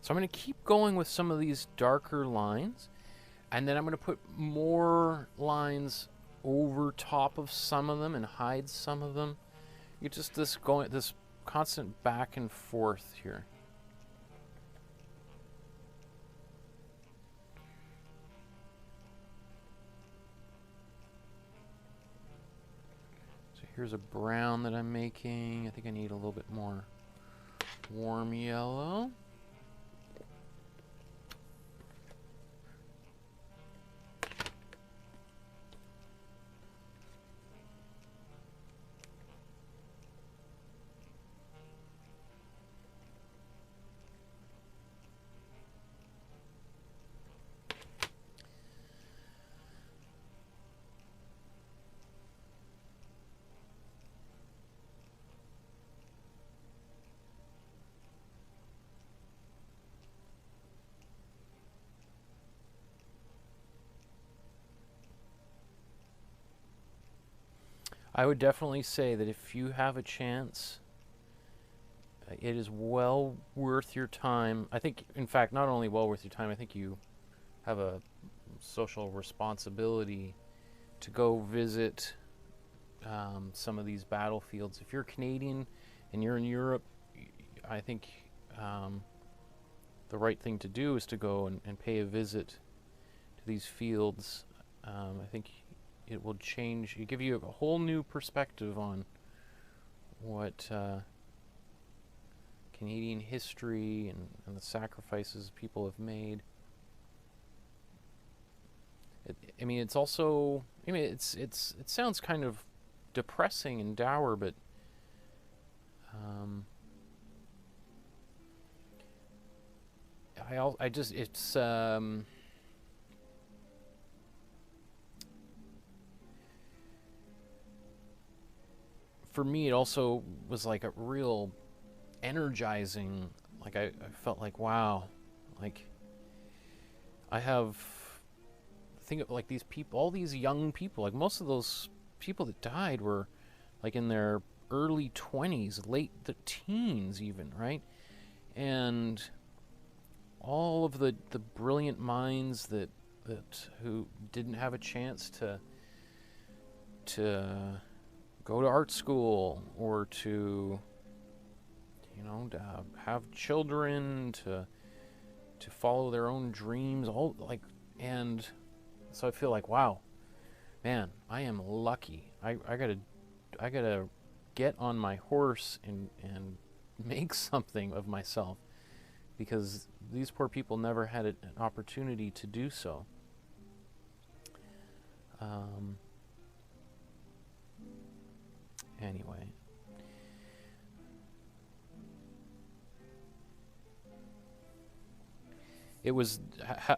So I'm going to keep going with some of these darker lines, and then I'm going to put more lines over top of some of them and hide some of them. You just this constant back and forth here. So here's a brown that I'm making. I think I need a little bit more warm yellow. I would definitely say that if you have a chance, it is well worth your time. I think, in fact, not only well worth your time, I think you have a social responsibility to go visit some of these battlefields. If you're Canadian and you're in Europe, I think the right thing to do is to go and pay a visit to these fields. I think it will change, give you a whole new perspective on what Canadian history and the sacrifices people have made. I mean, it's also, I mean, it sounds kind of depressing and dour, but I just, it's for me, it also was like a real energizing, like I felt like, wow, like I have, think of like these people, all these young people, like most of those people that died were like in their early 20s, late the teens even, right? And all of the brilliant minds that who didn't have a chance to go to art school or to, you know, to have children, to follow their own dreams, all like, and so I feel like, wow, man, I am lucky. I gotta get on my horse and make something of myself, because these poor people never had an opportunity to do so. Anyway, it was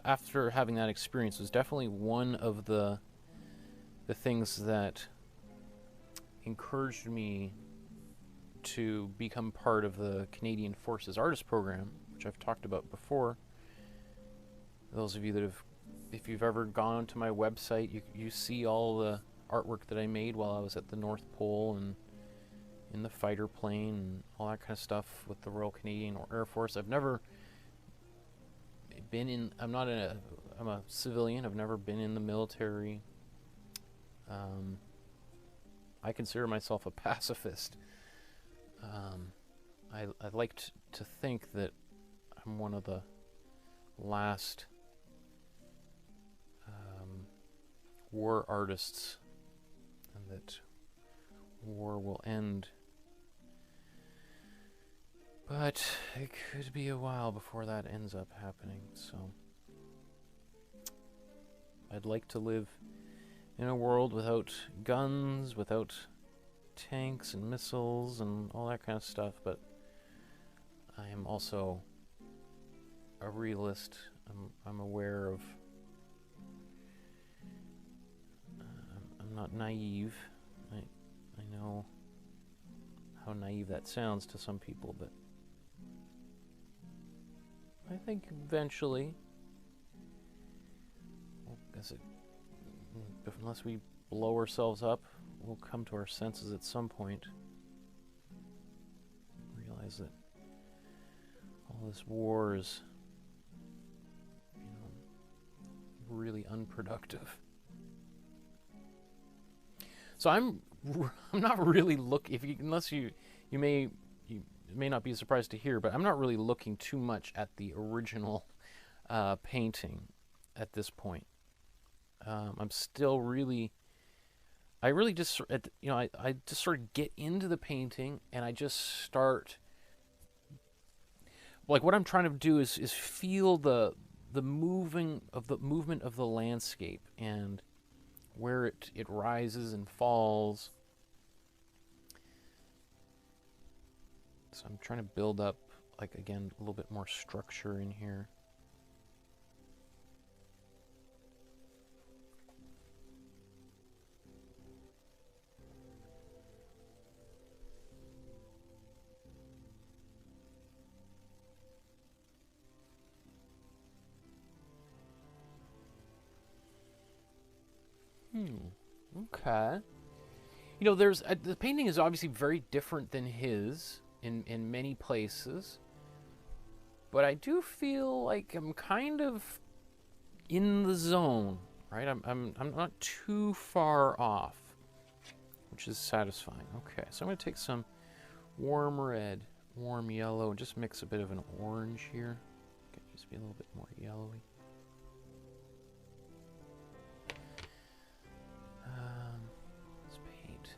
after having that experience, it was definitely one of the things that encouraged me to become part of the Canadian Forces Artist Program, which I've talked about before. Those of you that have, if you've ever gone to my website, you see all the artwork that I made while I was at the North Pole and in the fighter plane and all that kind of stuff with the Royal Canadian Air Force. I've never been in, I'm a civilian, I've never been in the military. I consider myself a pacifist. I like to think that I'm one of the last war artists, and that war will end. But it could be a while before that ends up happening, so I'd like to live in a world without guns, without tanks and missiles and all that kind of stuff, but I am also a realist. I'm aware of, I'm not naive. I know how naive that sounds to some people, but I think eventually, unless we blow ourselves up, we'll come to our senses at some point. Realize that all this war is really unproductive. So I'm not really unless you may not be surprised to hear, but I'm not really looking too much at the original painting at this point. I'm still really, I really just, I just sort of get into the painting and I just start, like what I'm trying to do is feel the movement of the landscape and where it rises and falls. So I'm trying to build up, like, again, a little bit more structure in here. Okay. You know, there's the painting is obviously very different than his in many places, but I do feel like I'm kind of in the zone, right? I'm not too far off, which is satisfying. Okay, so I'm going to take some warm red, warm yellow, and just mix a bit of an orange here. Okay, just be a little bit more yellowy. Let's paint.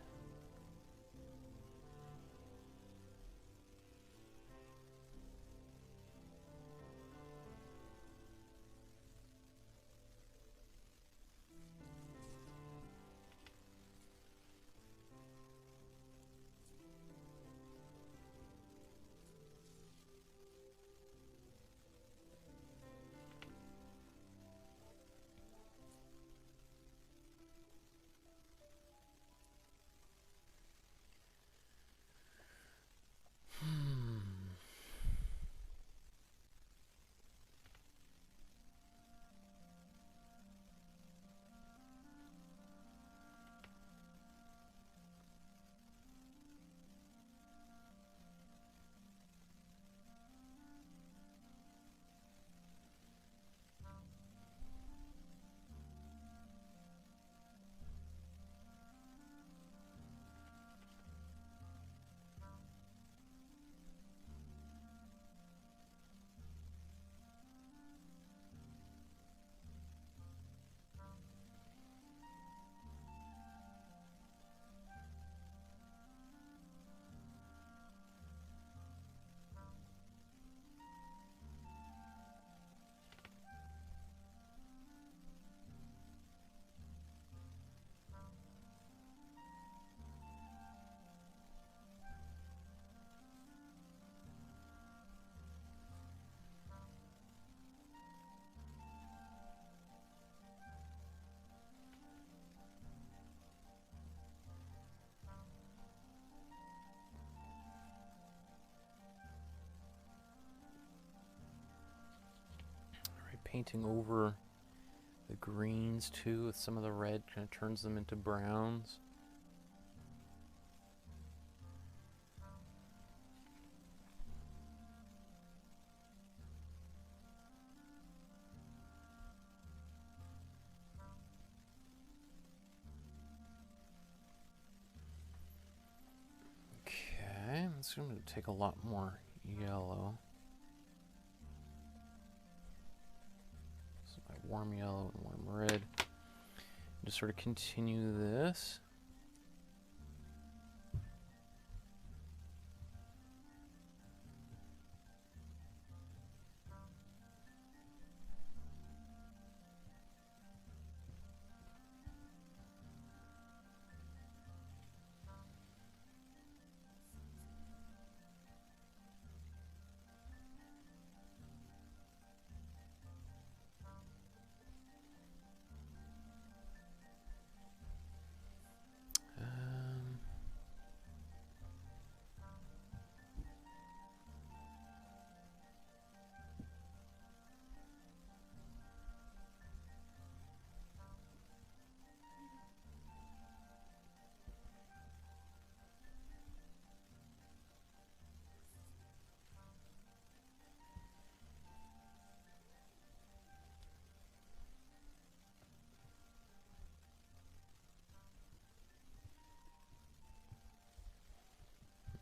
Painting over the greens too with some of the red, kind of turns them into browns. Okay, that's going to take a lot more yellow. Warm yellow and warm red. Just sort of continue this.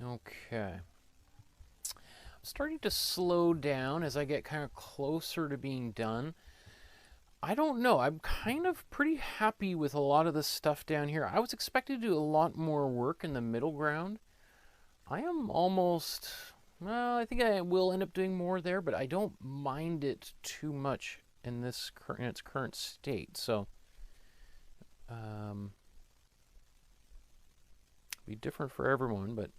Okay. I'm starting to slow down as I get kind of closer to being done. I don't know. I'm kind of pretty happy with a lot of the stuff down here. I was expecting to do a lot more work in the middle ground. I am almost... Well, I think I will end up doing more there, but I don't mind it too much in this in its current state. So, be different for everyone, but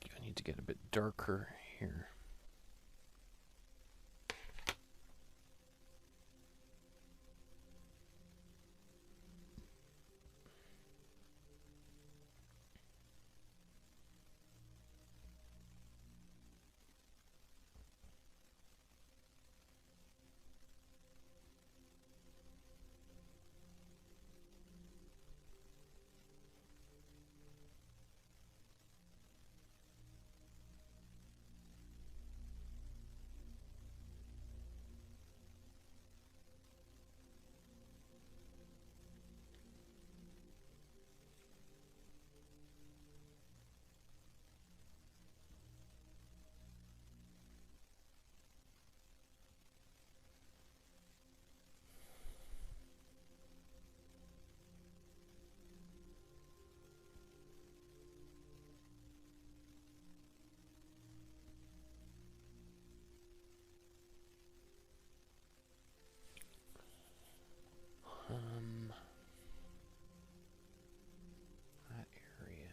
I need to get a bit darker here. That area.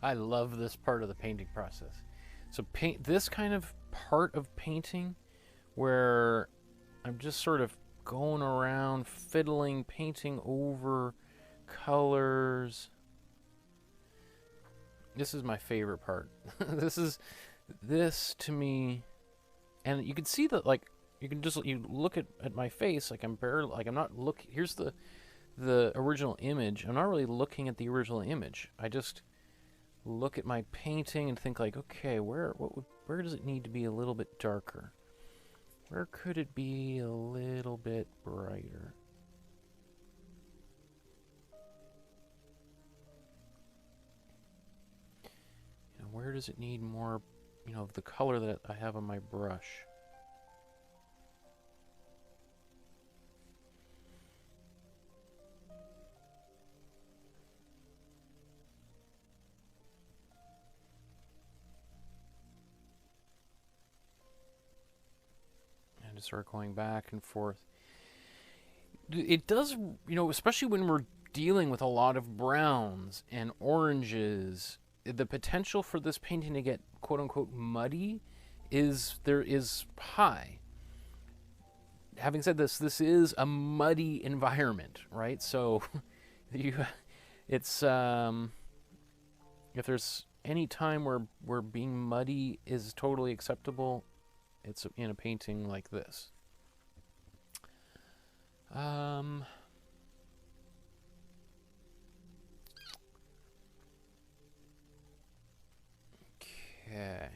I love this part of the painting process. So this kind of part of painting where I'm just sort of going around fiddling, painting over colors. This is my favorite part. This to me, and you can see that, like, you look at my face, like I'm not here's the original image. I'm not really looking at the original image. I just look at my painting and think, like, okay, where does it need to be a little bit darker? Where could it be a little bit brighter? You know, where does it need more, you know, of the color that I have on my brush? just start going back and forth. It does, especially when we're dealing with a lot of browns and oranges, the potential for this painting to get quote-unquote muddy is high. Having said this is a muddy environment, right? So it's if there's any time where being muddy is totally acceptable, it's in a painting like this. Okay.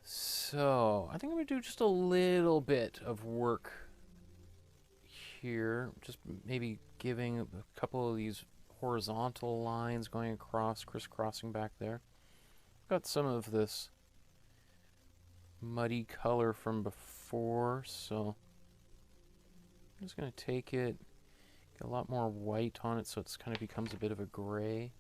So, I think I'm going to do just a little bit of work here. Just maybe giving a couple of these horizontal lines going across, crisscrossing back there. Got some of this muddy color from before, so I'm just going to take it, get a lot more white on it so it kind of becomes a bit of a gray.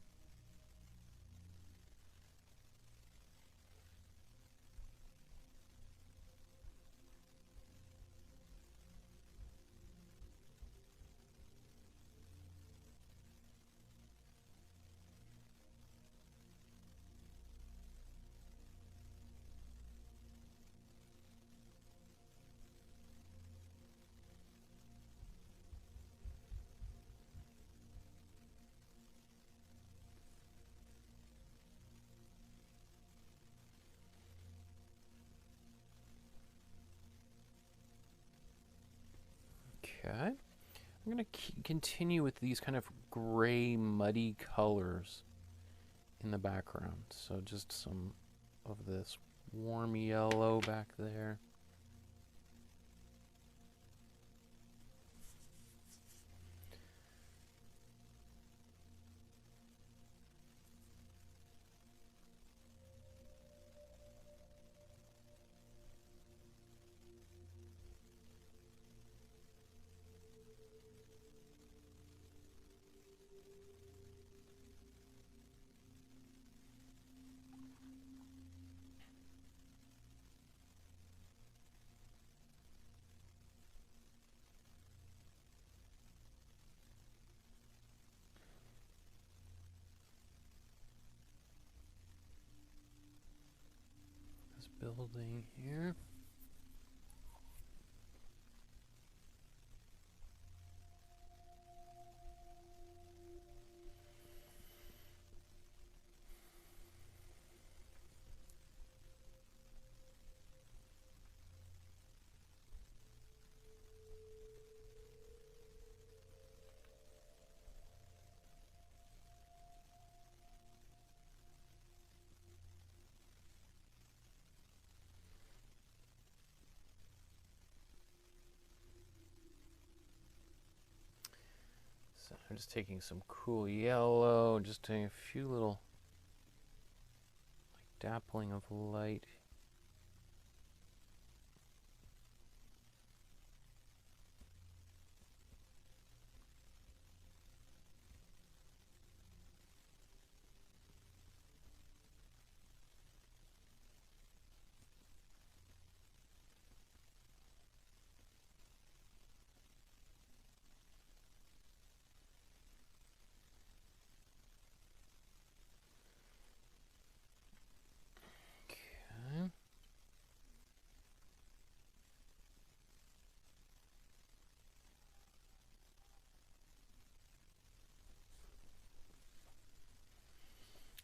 Okay, I'm going to continue with these kind of gray, muddy colors in the background. So just some of this warm yellow back there. Building here. So I'm just taking some cool yellow, just doing a few little dappling of light.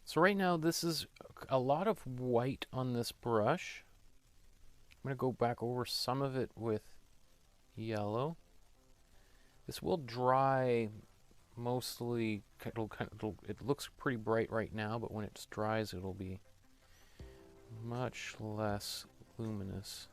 So right now this is a lot of white on this brush. I'm going to go back over some of it with yellow. This will dry mostly, it looks pretty bright right now, but when it dries it'll be much less luminous.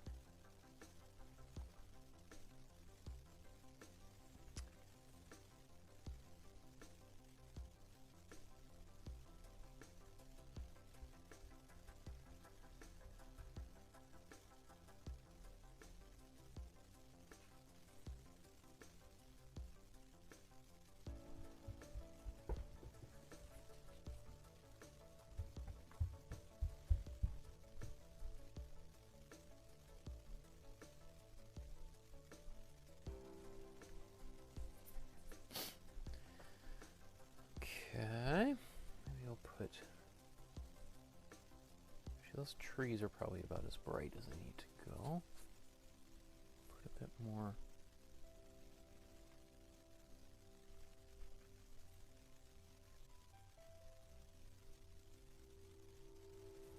those trees are probably about as bright as they need to go. Put a bit more.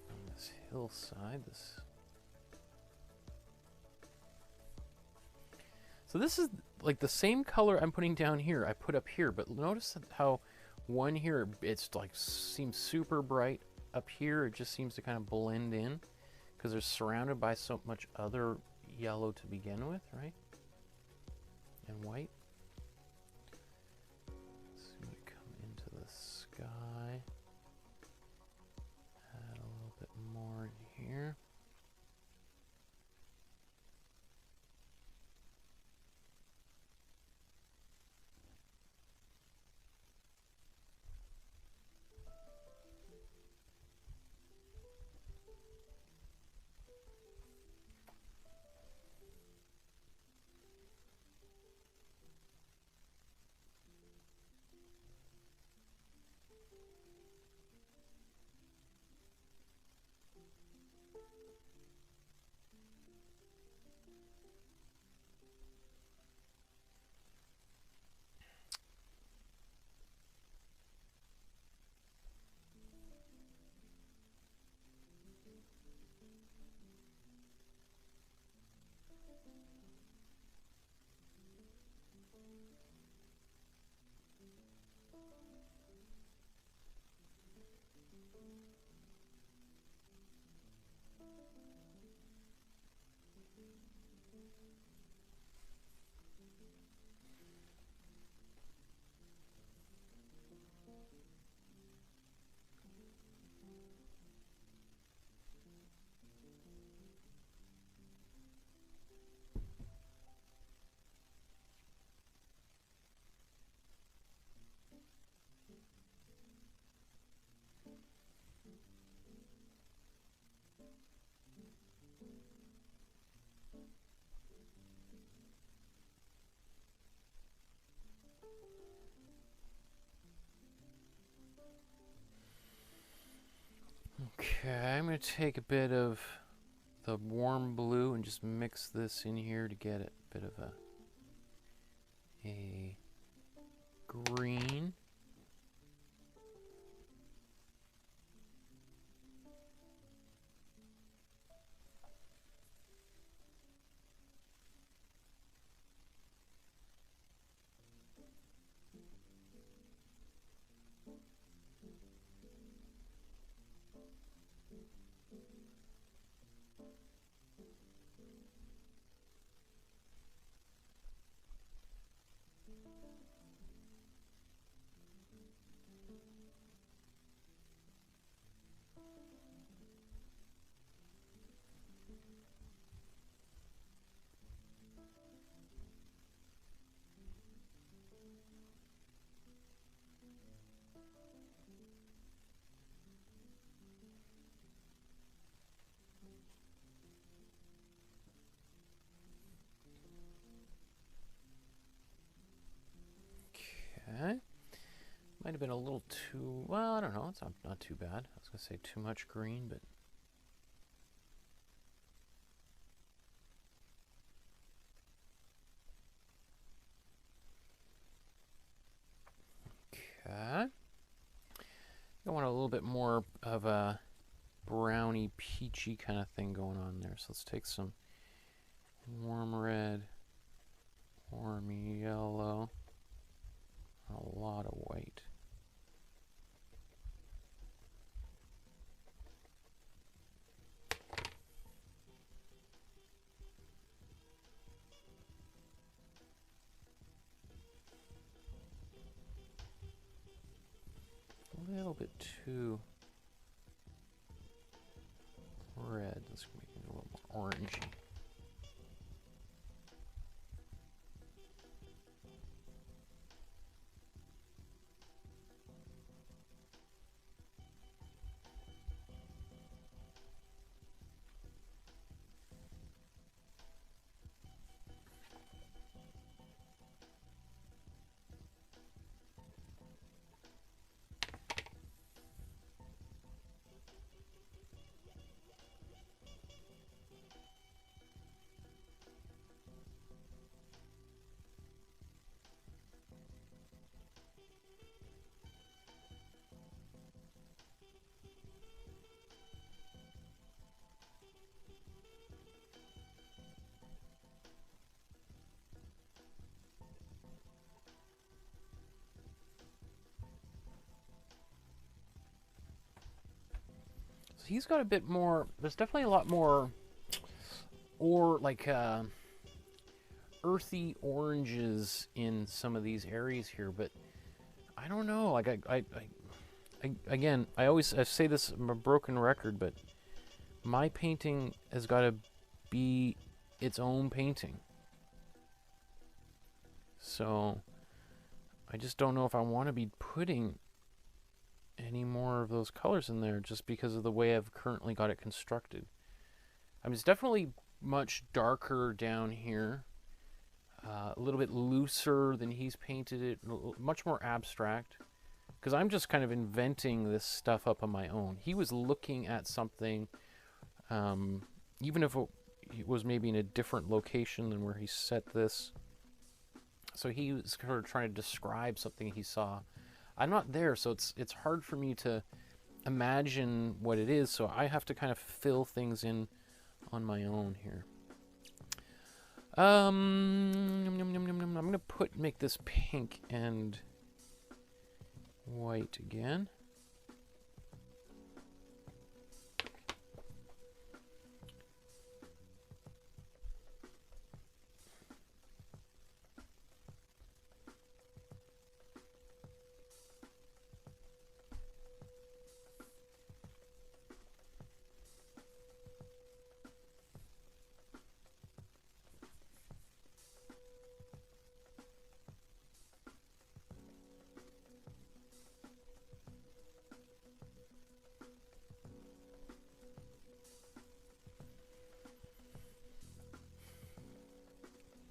On this hillside, So this is like the same color I'm putting down here, I put up here, but notice how one here, it's like seems super bright. Up here, it just seems to kind of blend in because they're surrounded by so much other yellow to begin with, right? And white. So we come into the sky. Add a little bit more in here. Okay, I'm going to take a bit of the warm blue and just mix this in here to get a bit of a green. Okay. Might have been a little too, well, I don't know, it's not too bad. I was going to say too much green, but okay. I want a little bit more of a browny, peachy kind of thing going on there. So let's take some warm red, warm yellow, a lot of white. A little bit too red. Let's make it a little more orangey. So he's got a bit more, there's definitely a lot more, or like earthy oranges in some of these areas here, but I don't know. Like again, I say this, I'm a broken record, but my painting has got to be its own painting. So I just don't know if I want to be putting any more of those colors in there just because of the way I've currently got it constructed. I mean, it's definitely much darker down here. A little bit looser than he's painted it, much more abstract. Because I'm just kind of inventing this stuff up on my own. He was looking at something, even if it was maybe in a different location than where he set this. So he was sort of trying to describe something he saw. I'm not there, so it's hard for me to imagine what it is. So I have to kind of fill things in on my own here. I'm gonna make this pink and white again.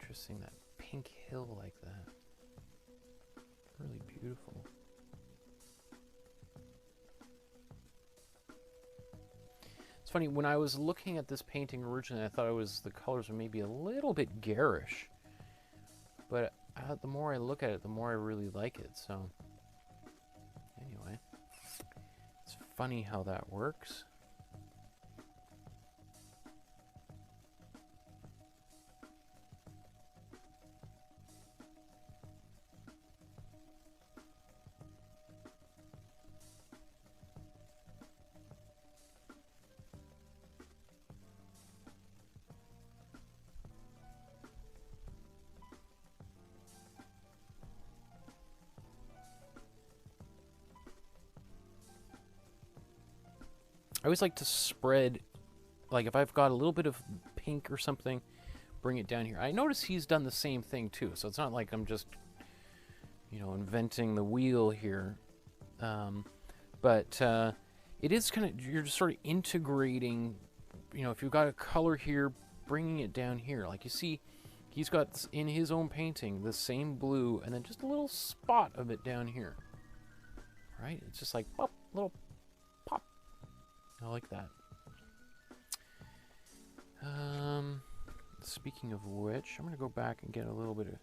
Interesting, that pink hill like that. Really beautiful. It's funny, when I was looking at this painting originally, I thought the colors were maybe a little bit garish. But the more I look at it, the more I really like it. So, anyway, it's funny how that works. I always like to spread, like if I've got a little bit of pink or something, bring it down here. I notice he's done the same thing too, so it's not like I'm just, inventing the wheel here. But it is kind of, you're just sort of integrating, if you've got a color here, bringing it down here. Like you see, he's got in his own painting the same blue and then just a little spot of it down here. Right? It's just like, pop, little pop. I like that. Speaking of which, I'm going to go back and get a little bit of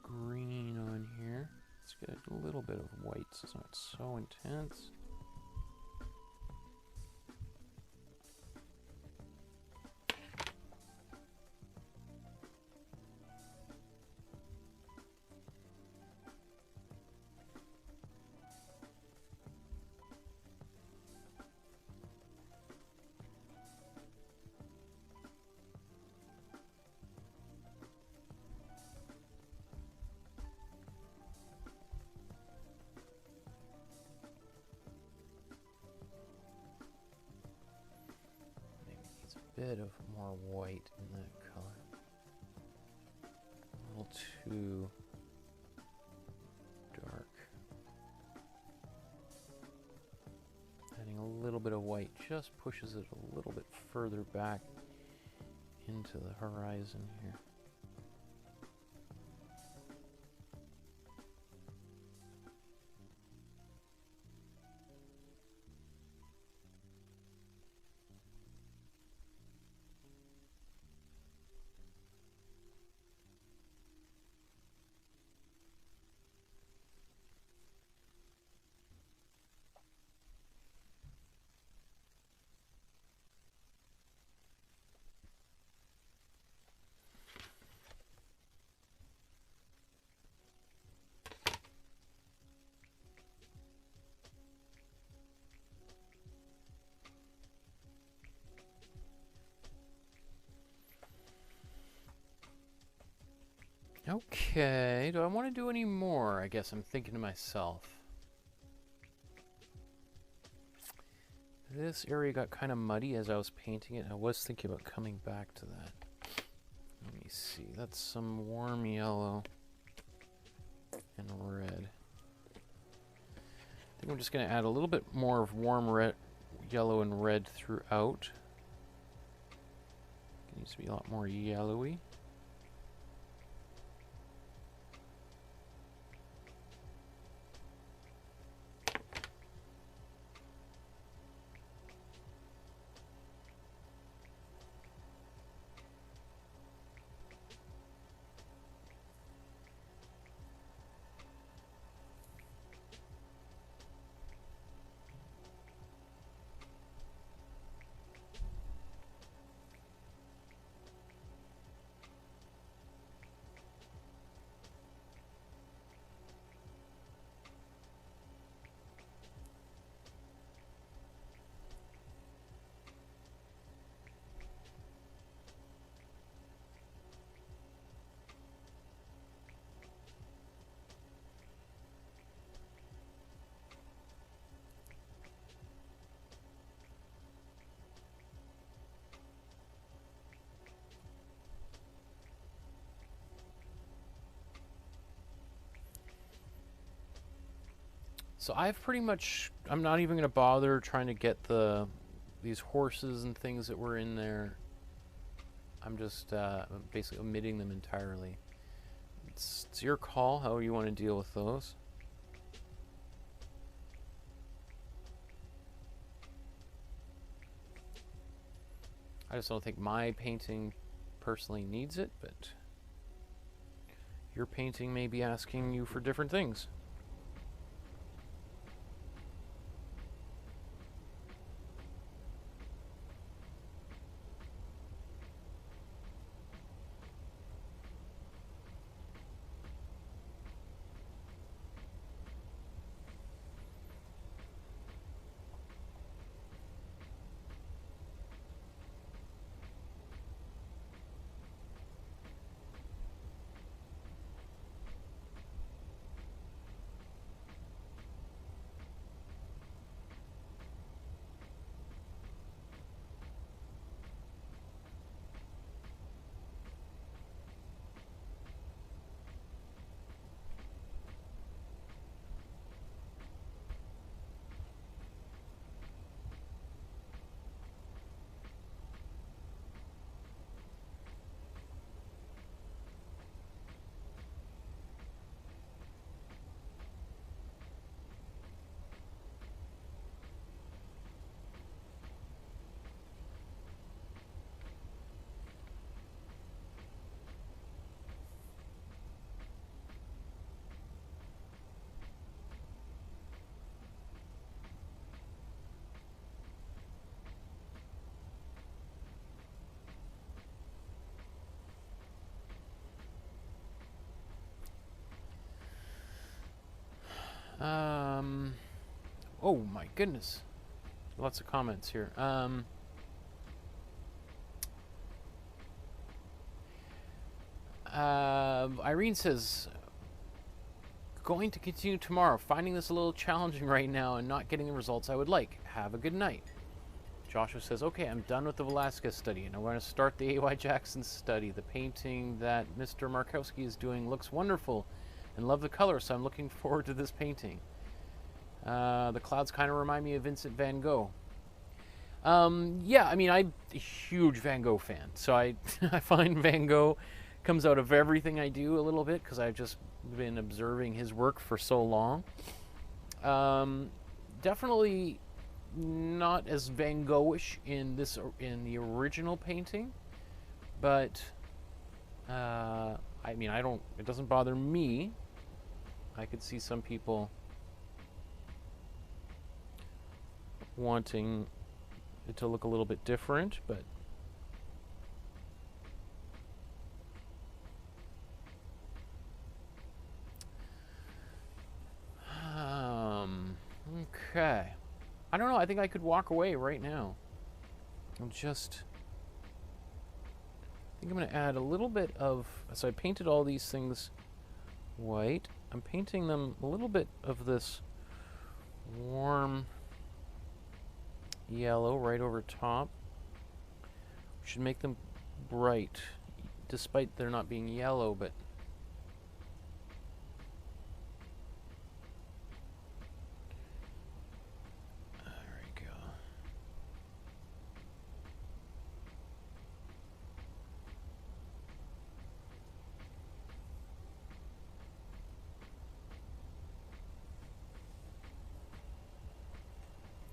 green on here. Let's get a little bit of white so it's not so intense. Bit of more white in that color. A little too dark. Adding a little bit of white just pushes it a little bit further back into the horizon here. Okay, do I want to do any more? I guess I'm thinking to myself. This area got kind of muddy as I was painting it. I was thinking about coming back to that. Let me see. That's some warm yellow and red. I think I'm just going to add a little bit more of warm red, yellow and red throughout. It needs to be a lot more yellowy. So I've pretty much, I'm not even going to bother trying to get these horses and things that were in there. I'm just basically omitting them entirely. It's your call how you want to deal with those. I just don't think my painting personally needs it, but your painting may be asking you for different things. Oh my goodness. Lots of comments here. Irene says, going to continue tomorrow, finding this a little challenging right now and not getting the results I would like. Have a good night. Joshua says, okay, I'm done with the Velasquez study and I want to start the A.Y. Jackson study. The painting that Mr. Markowsky is doing looks wonderful and love the color, so I'm looking forward to this painting. The clouds kind of remind me of Vincent van Gogh. Yeah, I mean, I'm a huge Van Gogh fan, so I find Van Gogh comes out of everything I do a little bit because I've just been observing his work for so long. Definitely not as Van Gogh-ish in the original painting, but I mean, it doesn't bother me. I could see some people wanting it to look a little bit different, but okay. I don't know, I think I could walk away right now. I think think I'm going to add a little bit of, so I painted all these things white. I'm painting them a little bit of this warm yellow right over top. Should make them bright, despite there not being yellow, but there we go.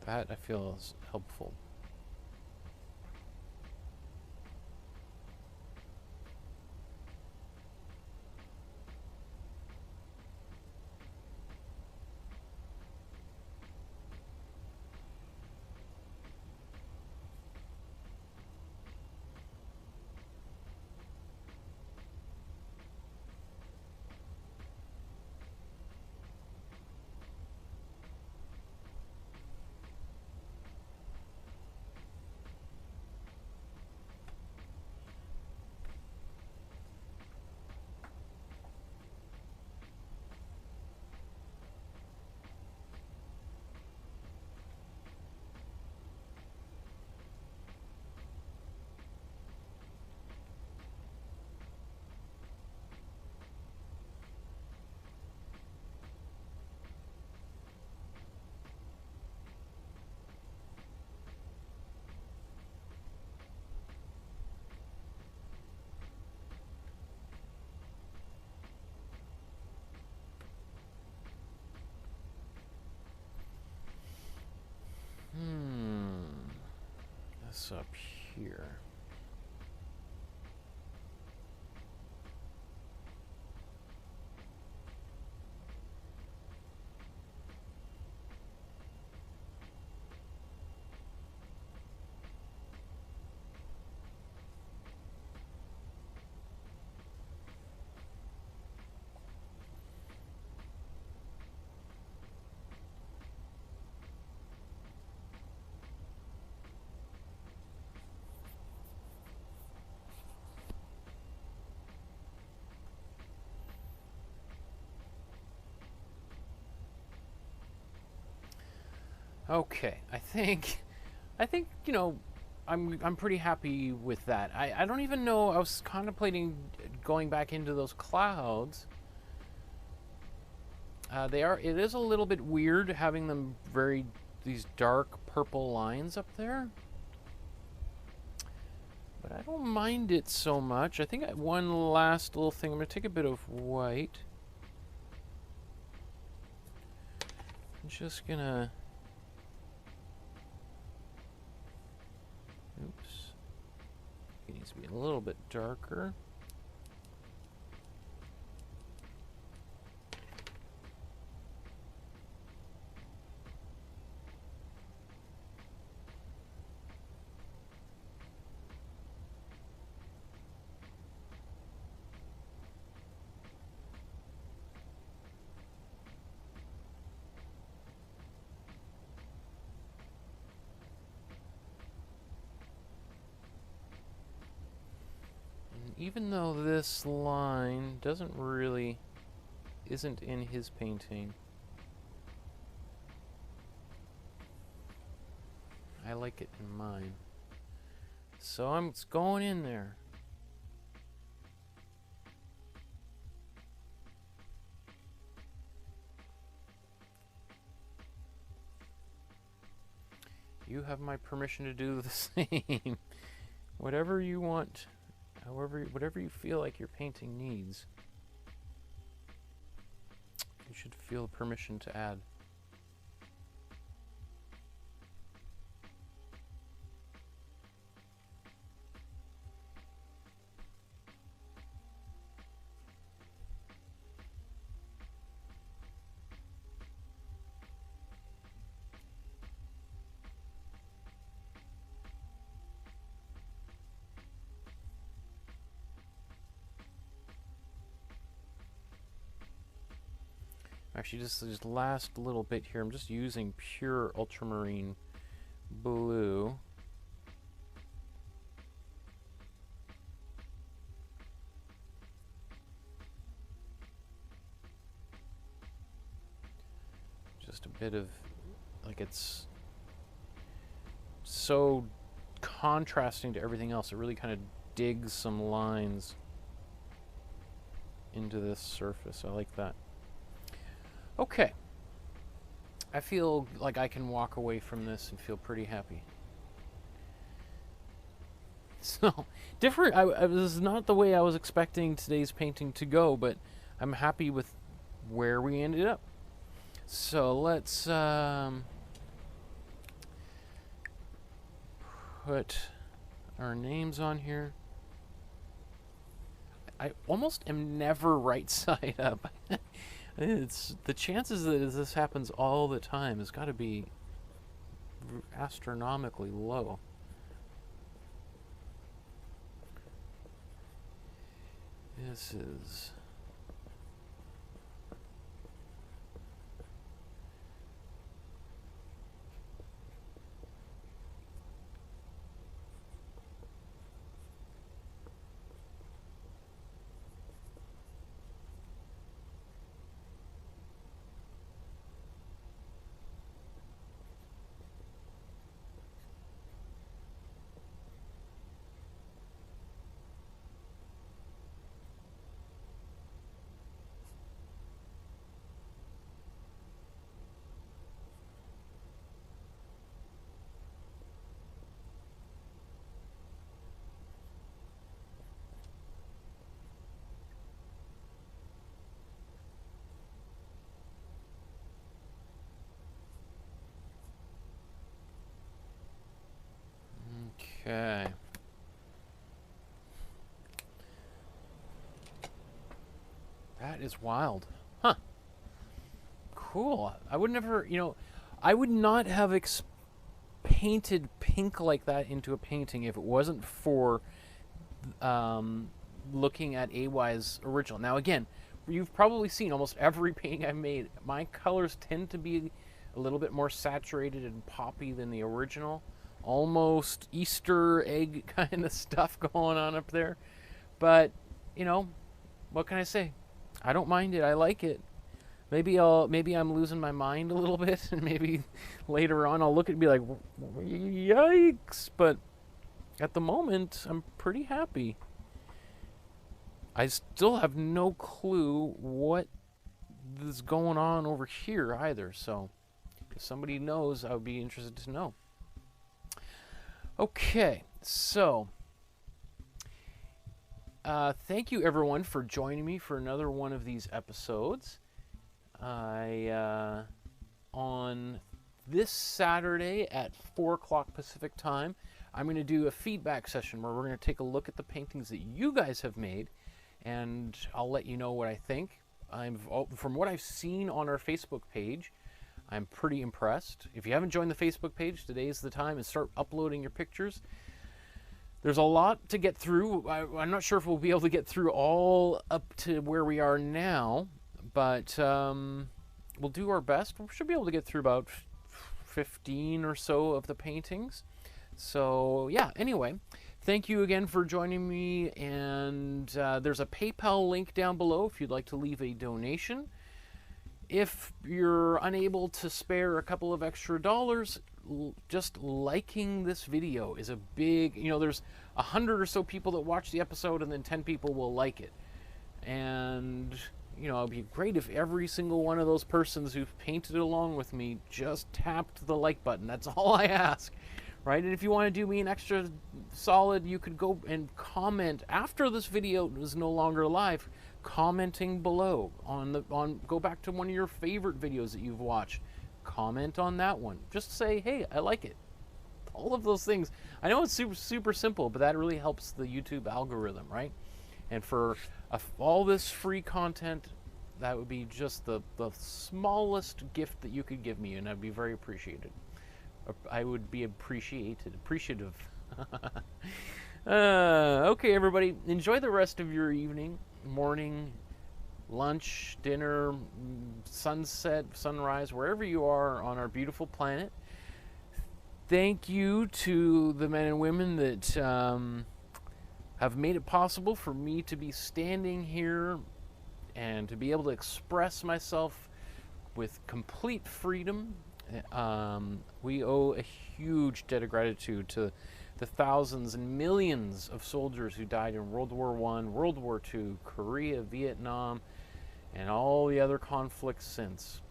That I feel is helpful. This up here. Okay, I think you know, I'm pretty happy with that. I don't even know. I was contemplating going back into those clouds. It is a little bit weird having them these dark purple lines up there. But I don't mind it so much. I think one last little thing. I'm going to take a bit of white. I'm just going to... Oops. It needs to be a little bit darker. Even though this line isn't in his painting, I like it in mine. So I'm going in there. You have my permission to do the same. Whatever you want. Whatever you feel like your painting needs, you should feel permission to add. Actually, just last little bit here, I'm just using pure ultramarine blue. just a bit of, like, it's so contrasting to everything else. It really kind of digs some lines into this surface. I like that. Okay. I feel like I can walk away from this and feel pretty happy. So, different. This is not the way I was expecting today's painting to go, but I'm happy with where we ended up. So, let's put our names on here. I almost am never right side up. It's the chances that this happens all the time has got to be astronomically low. This is okay. That is wild. Huh. Cool. I would never, I would not have painted pink like that into a painting if it wasn't for looking at AY's original. Now, again, you've probably seen almost every painting I've made. My colors tend to be a little bit more saturated and poppy than the original. Almost Easter egg kind of stuff going on up there. But, what can I say? I don't mind it. I like it. Maybe I'm losing my mind a little bit, and maybe later on I'll look at it and be like, yikes. But at the moment, I'm pretty happy. I still have no clue what is going on over here either. So if somebody knows, I would be interested to know. Okay, so thank you everyone for joining me for another one of these episodes. On this Saturday at 4 o'clock Pacific time, I'm going to do a feedback session where we're going to take a look at the paintings that you guys have made, and I'll let you know what I think. From what I've seen on our Facebook page, I'm pretty impressed. If you haven't joined the Facebook page, today's the time to start uploading your pictures. There's a lot to get through. I'm not sure if we'll be able to get through all up to where we are now, but we'll do our best. We should be able to get through about 15 or so of the paintings. So, yeah, anyway, thank you again for joining me, and there's a PayPal link down below if you'd like to leave a donation. If you're unable to spare a couple of extra dollars, just liking this video is a big, there's 100 or so people that watch the episode, and then 10 people will like it. And, it'd be great if every single one of those persons who've painted along with me just tapped the like button. That's all I ask, right? And if you want to do me an extra solid, you could go and comment after this video is no longer live. Commenting below go back to one of your favorite videos that you've watched. Comment on that one. Just say, hey, I like it. All of those things. I know it's super simple, but that really helps the YouTube algorithm, right? And for all this free content, that would be just the smallest gift that you could give me, and I'd be very appreciated. I would be appreciative. Okay, everybody, enjoy the rest of your evening, morning, lunch, dinner, sunset, sunrise, wherever you are on our beautiful planet. Thank you to the men and women that have made it possible for me to be standing here and to be able to express myself with complete freedom. We owe a huge debt of gratitude to the thousands and millions of soldiers who died in World War I, World War II, Korea, Vietnam, and all the other conflicts since.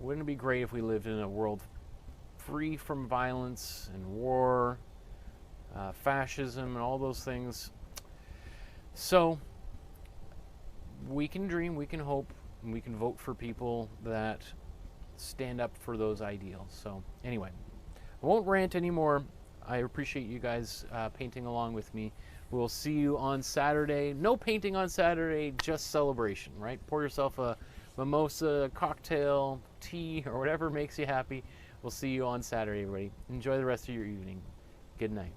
Wouldn't it be great if we lived in a world free from violence and war, fascism, and all those things? So, we can dream, we can hope, and we can vote for people that stand up for those ideals. So, anyway, I won't rant anymore. I appreciate you guys painting along with me. We'll see you on Saturday. No painting on Saturday, just celebration, right? Pour yourself a mimosa, cocktail, tea, or whatever makes you happy. We'll see you on Saturday, everybody. Enjoy the rest of your evening. Good night.